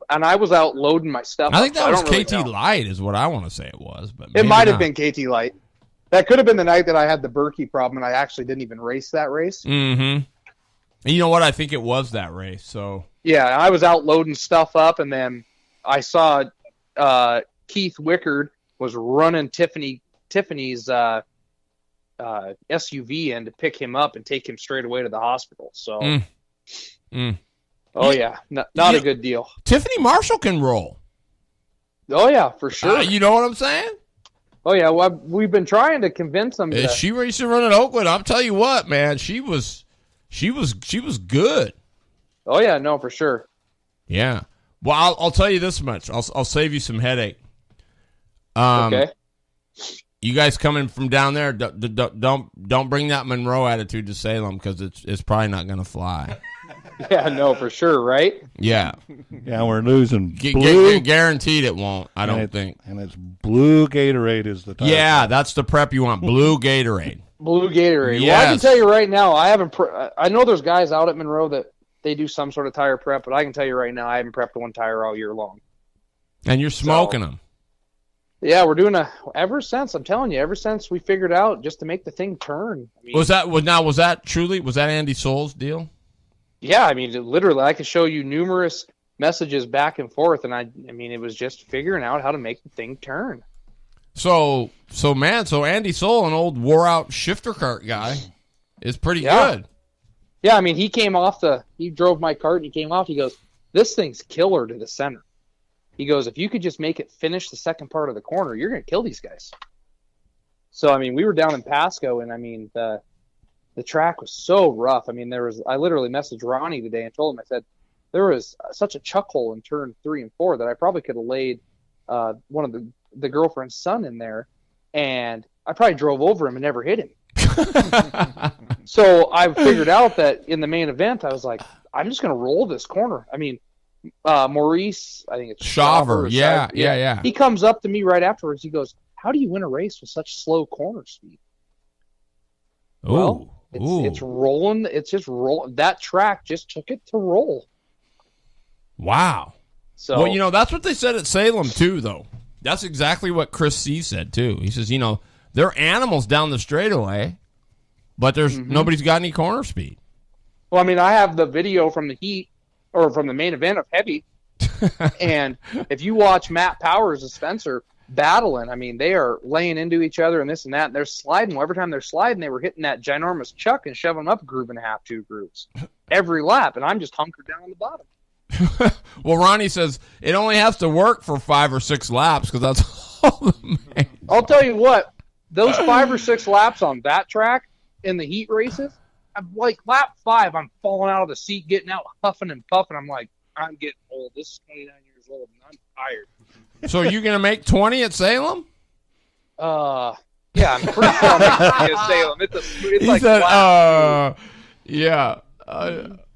and I was out loading my stuff. I think that was really KT know. Light is what I want to say it was, but It might not. have been KT Light. That could have been the night that I had the Berkey problem, and I actually didn't even race that race. Mm-hmm. And you know what? I think it was that race. So yeah, I was out loading stuff up, and then I saw Keith Wickard was running Tiffany Tiffany's SUV in to pick him up and take him straight away to the hospital. So, oh yeah, not a good deal. Tiffany Marshall can roll. Oh yeah, for sure. You know what I'm saying? Oh yeah, well, we've been trying to convince them. She used to run at Oakwood. I'll tell you what, man, she was good. Oh yeah, no, for sure. Yeah. Well, I'll tell you this much. I'll save you some headache. Okay. You guys coming from down there, don't bring that Monroe attitude to Salem because it's probably not going to fly. Yeah, no, for sure, right? Yeah. Yeah, we're losing blue. Guaranteed it won't, I don't think. And it's blue Gatorade is the title. Yeah, that's the prep you want, blue Gatorade. Blue Gatorade. Yes. Well, I can tell you right now, I know there's guys out at Monroe that they do some sort of tire prep, but I can tell you right now, I haven't prepped one tire all year long. And you're smoking them. Yeah, we're doing ever since we figured out just to make the thing turn. I mean, was that Andy Souls' deal? Yeah, I mean, literally, I could show you numerous messages back and forth, and I mean, it was just figuring out how to make the thing turn. So Andy Soul, an old wore-out shifter cart guy, is pretty good. Yeah, I mean, he drove my cart, and he came off, he goes, this thing's killer to the center. He goes, if you could just make it finish the second part of the corner, you're going to kill these guys. So, I mean, we were down in Pasco, and I mean, the track was so rough. I mean, I literally messaged Ronnie today and told him, I said, there was such a chuck hole in turn 3 and 4 that I probably could have laid one of the girlfriend's son in there, and I probably drove over him and never hit him. So I figured out that in the main event, I was like, I'm just going to roll this corner. I mean, Maurice, I think it's Shaver. Yeah. He comes up to me right afterwards. He goes, how do you win a race with such slow corner speed? Ooh. Well, it's rolling. It's just roll. That track just took it to roll. Wow. So, well, that's what they said at Salem too, though. That's exactly what Chris C said too. He says, there are animals down the straightaway, but there's nobody's got any corner speed. Well, I mean, I have the video from the heat or from the main event of heavy, and if you watch Matt Powers and Spencer battling, I mean, they are laying into each other and this and that, and they're sliding. Well, every time they're sliding, they were hitting that ginormous chuck and shoving them up a groove and a half, 2 grooves every lap, and I'm just hunkered down on the bottom. Well, Ronnie says it only has to work for 5 or 6 laps because that's all that matters. I'll tell you what, those 5 or 6 laps on that track in the heat races, I'm like lap 5, I'm falling out of the seat, getting out, huffing and puffing. I'm like, I'm getting old. This is 29 years old, and I'm tired. So you're going to make 20 at Salem? Yeah, I'm pretty sure I'll make 20 at Salem. It's like said, yeah.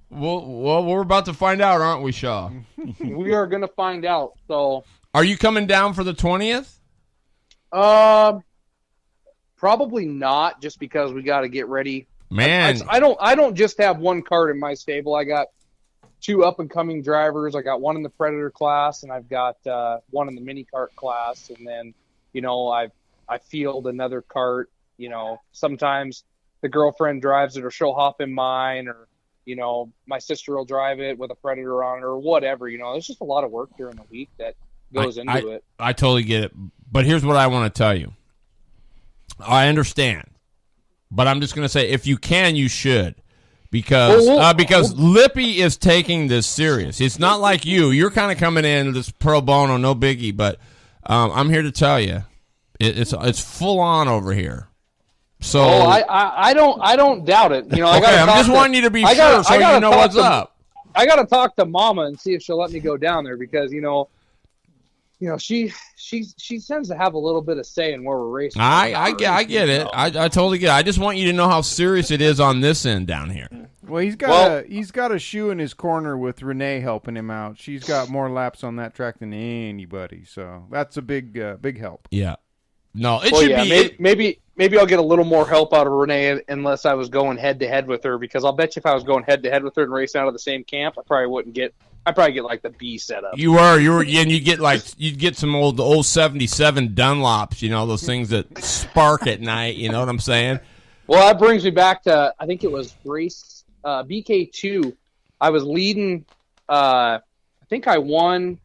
Well, we're about to find out, aren't we, Shaw? We are going to find out. So, are you coming down for the 20th? Probably not, just because we got to get ready. Man, I don't just have one cart in my stable. I got 2 up and coming drivers. I got one in the Predator class, and I've got one in the mini cart class. And then, I field another cart. Sometimes the girlfriend drives it, or she'll hop in mine, or my sister will drive it with a Predator on it, or whatever. There's just a lot of work during the week that goes into it. I totally get it, but here's what I want to tell you. I understand, but I'm just going to say, if you can, you should, because Lippy is taking this serious. It's not like you. You're kind of coming in this pro bono, no biggie, but I'm here to tell you, it's full on over here. So I don't doubt it. I'm just wanting you to be sure so you know what's up. I got to talk to Mama and see if she'll let me go down there because she tends to have a little bit of say in where we're racing. I get it. I totally get it. I just want you to know how serious it is on this end down here. Well, he's got a shoe in his corner with Renee helping him out. She's got more laps on that track than anybody, so that's a big help. Yeah. No, it should be. Maybe I'll get a little more help out of Renee unless I was going head to head with her, because I'll bet you if I was going head to head with her and racing out of the same camp, I'd probably get like the B setup. You were, and you'd get some old 77 Dunlops, those things that spark at night. You know what I'm saying? Well, that brings me back to, I think it was race BK2. I was leading. I think I won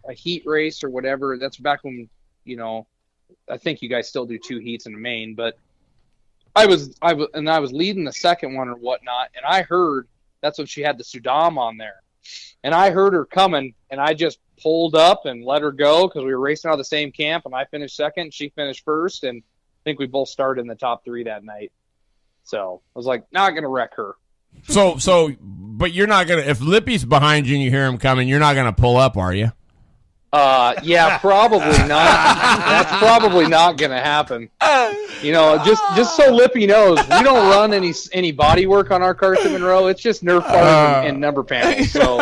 a heat race or whatever. That's back when I think you guys still do 2 heats in the main, but I was leading the second one or whatnot, and I heard that's when she had the Sudam on there, and I heard her coming, and I just pulled up and let her go because we were racing out of the same camp, and I finished second, she finished first, and I think we both started in the top 3 that night. So I was like, not gonna wreck her. But you're not gonna, if Lippy's behind you and you hear him coming, you're not gonna pull up, are you? Yeah, probably not. That's probably not gonna happen. You know, just so Lippy knows, we don't run any body work on our carts in Monroe. It's just Nerf bars and number panels. So,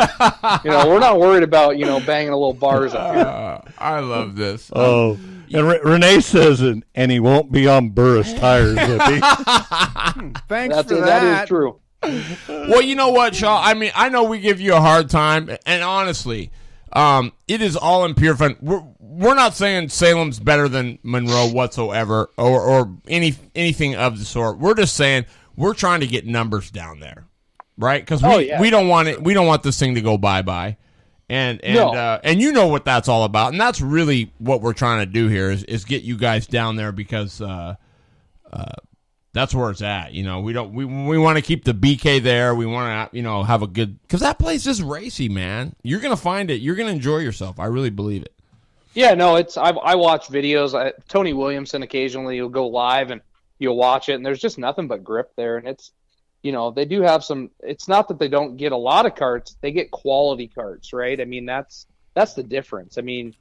you know, we're not worried about, you know, banging a little bars up here. I love this. Oh, and Renee says, and he won't be on Burris tires, Lippy. Thanks for that. That is true. Well, you know what, Shaw? I mean, I know we give you a hard time, and honestly, it is all in pure fun. We're not saying Salem's better than Monroe whatsoever, or anything of the sort. We're just saying we're trying to get numbers down there, right? Because we don't want it. We don't want this thing to go bye-bye. And you know what that's all about, and that's really what we're trying to do here is get you guys down there because that's where it's at. You know, we want to keep the BK there. We want to, you know, have a good, because that place is racy, man. You're gonna find it. You're gonna enjoy yourself. I really believe it. Yeah, no, I watch videos. Tony Williamson occasionally will go live and you'll watch it, and there's just nothing but grip there, and it's, you know, they do have some. It's not that they don't get a lot of carts; they get quality carts, right? I mean, that's the difference. I mean,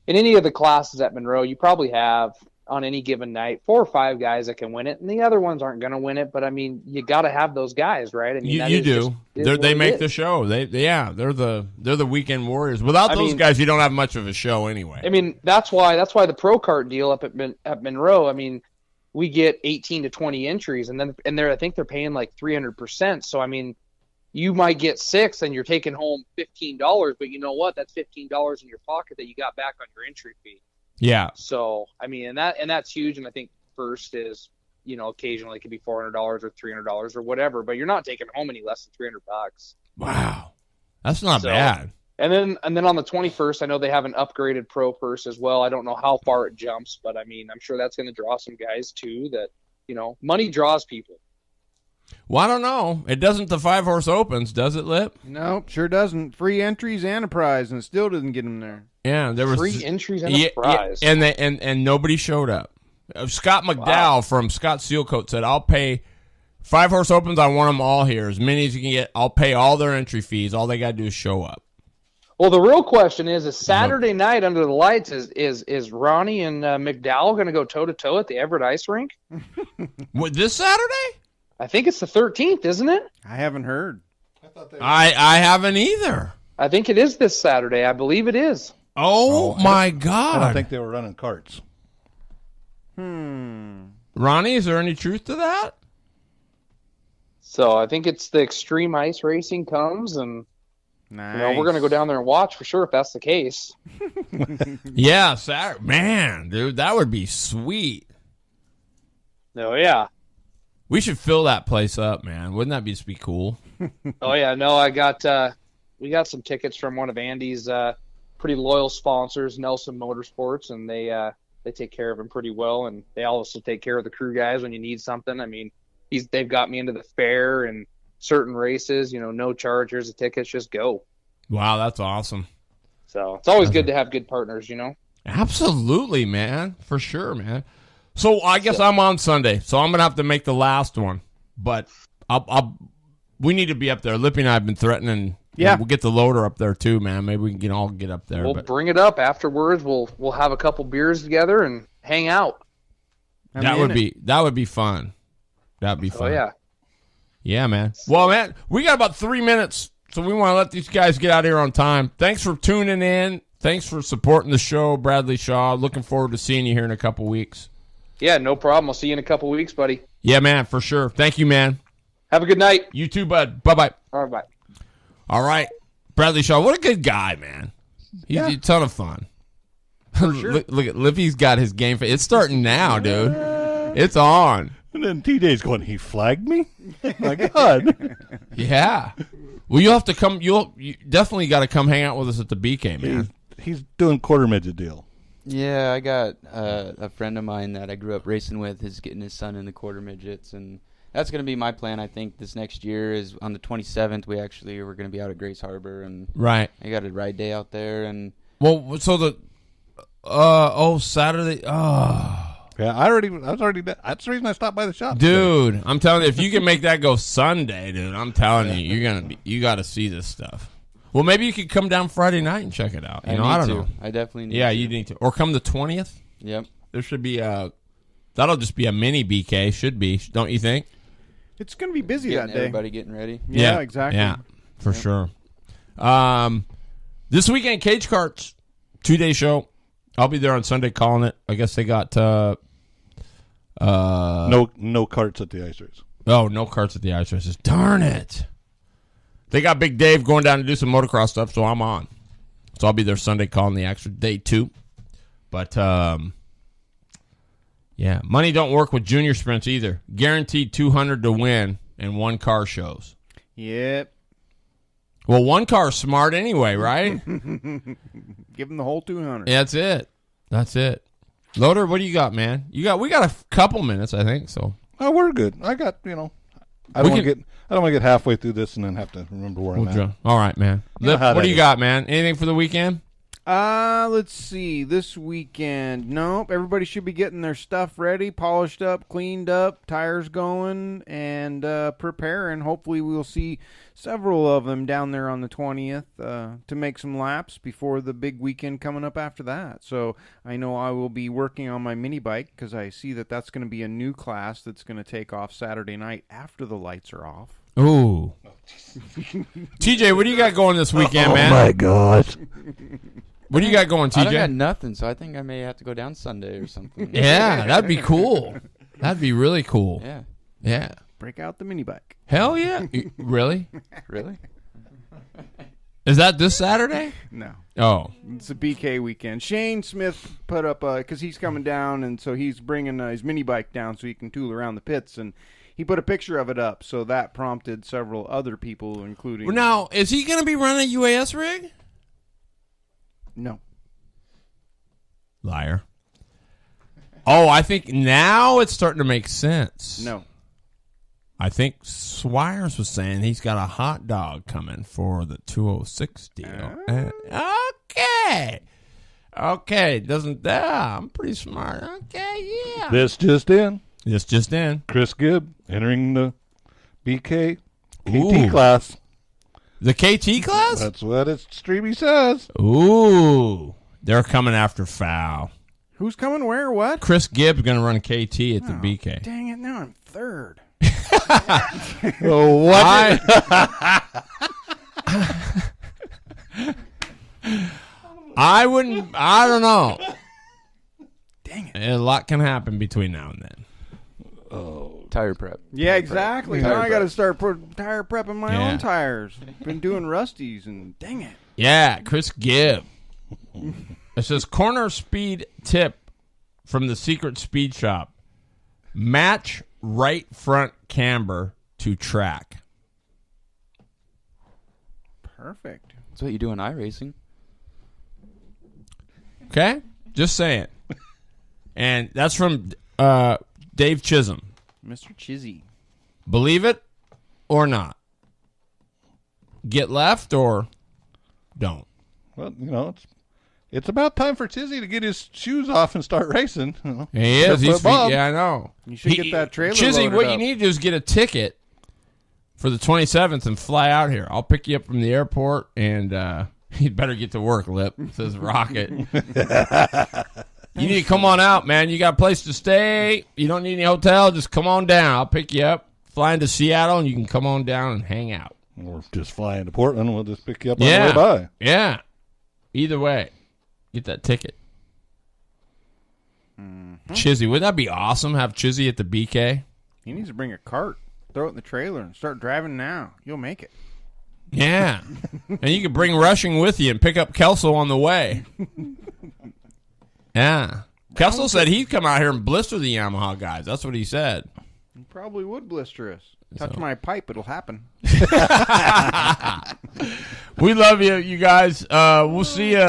in any of the classes at Monroe, you probably have on any given night 4 or 5 guys that can win it, and the other ones aren't going to win it. But I mean, you got to have those guys, right? I mean, you do. They make the show. They're the weekend warriors. Without those guys, you don't have much of a show anyway. I mean, that's why the pro kart deal up at Monroe. I mean, we get 18 to 20 entries, and I think they're paying like 300%. So I mean, you might get 6 and you're taking home $15, but you know what? That's $15 in your pocket that you got back on your entry fee. Yeah. So I mean, and that's huge. And I think first is, you know, occasionally it could be $400 or $300 or whatever, but you're not taking home any less than $300. Wow, that's not bad. And then on the 21st, I know they have an upgraded pro purse as well. I don't know how far it jumps, but I mean, I'm sure that's going to draw some guys too. That, you know, money draws people. Well, I don't know. It doesn't the 5-horse opens, does it, Lip? Nope, sure doesn't. Free entries and a prize, and it still didn't get them there. Yeah, there was 3 entries and a prize. Yeah, and nobody showed up. Scott McDowell from Scott Sealcoat said, "I'll pay 5-horse opens. I want them all here, as many as you can get. I'll pay all their entry fees. All they got to do is show up." Well, the real question is Saturday night under the lights, is Ronnie and McDowell going to go toe-to-toe at the Everett Ice Rink? What, this Saturday? I think it's the 13th, isn't it? I haven't heard. I haven't either. I think it is this Saturday. I believe it is. Oh my God. I don't think they were running carts. Ronnie, is there any truth to that? So I think it's the Extreme Ice Racing comes, and nice. You know, we're going to go down there and watch for sure if that's the case. Yeah, Saturday. Man, dude, that would be sweet. Oh, yeah. We should fill that place up, man. Wouldn't that be cool? Oh, yeah. No, we got some tickets from one of Andy's pretty loyal sponsors, Nelson Motorsports, and they take care of him pretty well, and they also take care of the crew guys when you need something. I mean, they've got me into the fair and certain races, you know, no charge, here's the tickets, just go. Wow, that's awesome. So it's always good to have good partners, you know? Absolutely, man. For sure, man. So I guess I'm on Sunday, so I'm going to have to make the last one. But we need to be up there. Lippy and I have been threatening. Yeah. We'll get the loader up there too, man. Maybe we can all get up there. We'll bring it up afterwards. We'll have a couple beers together and hang out. That would be fun. That'd be fun. Oh, yeah. Yeah, man. Well, man, we got about 3 minutes, so we want to let these guys get out of here on time. Thanks for tuning in. Thanks for supporting the show, Bradley Shaw. Looking forward to seeing you here in a couple weeks. Yeah, no problem. I'll see you in a couple weeks, buddy. Yeah, man, for sure. Thank you, man. Have a good night. You too, bud. Bye-bye. All right, bye. All right. Bradley Shaw, what a good guy, man. He's a ton of fun. For sure. Look at Lippy's got his game. It's starting now, dude. It's on. And then T-Day's going, he flagged me? My God. Yeah. Well, you'll have to come. You definitely got to come hang out with us at the BK, man. He's doing quarter midget deal. Yeah, I got a friend of mine that I grew up racing with is getting his son in the quarter midgets, and that's going to be my plan. I think this next year is on the 27th. We're going to be out at Grace Harbor, and right. I got a ride day out there, and so the Saturday. Yeah, I was already. That's the reason I stopped by the shop, dude. Today. I'm telling you, if you can make that go Sunday, dude, I'm telling you, you got to see this stuff. Well, maybe you could come down Friday night and check it out. I don't know. I definitely need to. Yeah, you need to. Or come the 20th. Yep. There should be that'll just be a mini BK. Should be, don't you think? It's going to be busy that day. Everybody getting ready. Yeah, exactly. Yeah, for sure. This weekend, Cage Karts 2-day show. I'll be there on Sunday calling it. I guess they got no carts at the ice race. Oh, no carts at the ice races. Darn it. They got Big Dave going down to do some motocross stuff, so I'm on. So I'll be there Sunday calling the extra day 2. But, yeah, money don't work with junior sprints either. Guaranteed 200 to win and one car shows. Yep. Well, one car's smart anyway, right? Give them the whole 200. Yeah, that's it. Loader, what do you got, man? We got a couple minutes, I think. So. Oh, we're good. I got, I don't want to get halfway through this and then have to remember where I'm at. All right, man. Lip, what do you got, man? Anything for the weekend? Let's see. This weekend, nope. Everybody should be getting their stuff ready, polished up, cleaned up, tires going, and preparing. Hopefully we'll see several of them down there on the 20th to make some laps before the big weekend coming up after that. So I know I will be working on my mini bike because I see that that's going to be a new class that's going to take off Saturday night after the lights are off. Ooh. TJ, what do you got going this weekend, man? Oh, my God. What do you got going, TJ? I don't got nothing, so I think I may have to go down Sunday or something. Yeah, that'd be cool. That'd be really cool. Yeah. Yeah. Break out the mini bike. Hell yeah. Really? Really? Is that this Saturday? No. Oh. It's a BK weekend. Shane Smith put up, because he's coming down, and so he's bringing his mini bike down so he can tool around the pits, and he put a picture of it up, so that prompted several other people, including... Well, now, is he going to be running a UAS rig? No. Liar. Oh, I think now it's starting to make sense. No. I think Swires was saying he's got a hot dog coming for the 206 deal. Okay. I'm pretty smart. Okay, yeah. This just in. Chris Gibb entering the BK KT class. The KT class? That's what Streamy says. Ooh. They're coming after Foul. Who's coming where? What? Chris Gibb's going to run KT at the BK. Dang it, now I'm third. What? I don't know. Dang it. A lot can happen between now and then. Oh, tire prep. Yeah, exactly. Now I got to start tire prepping my Yeah. own tires. Been doing Rusty's, and dang it. Yeah, Chris Gibb. It says corner speed tip from the Secret Speed Shop. Match right front camber to track. Perfect. That's what you do in iRacing. Okay? Just saying. And that's from Dave Chisholm. Mr. Chizzy. Believe it or not. Get left or don't. Well, it's about time for Chizzy to get his shoes off and start racing. He is. Yeah, I know. You should get that trailer Chizzy, loaded what up. you need to do is get a ticket for the 27th and fly out here. I'll pick you up from the airport, and you'd better get to work, Lip, says Rocket. You need to come on out, man. You got a place to stay. You don't need any hotel. Just come on down. I'll pick you up. Fly into Seattle, and you can come on down and hang out. Or just fly into Portland. We'll just pick you up on the way by. Yeah. Either way, get that ticket. Mm-hmm. Chizzy, would that be awesome? Have Chizzy at the BK? He needs to bring a cart, throw it in the trailer, and start driving now. You'll make it. Yeah. And you could bring Rushing with you and pick up Kelso on the way. Yeah. Kelso said he'd come out here and blister the Yamaha guys. That's what he said. He probably would blister us. Touch my pipe, it'll happen. We love you guys. We'll see you.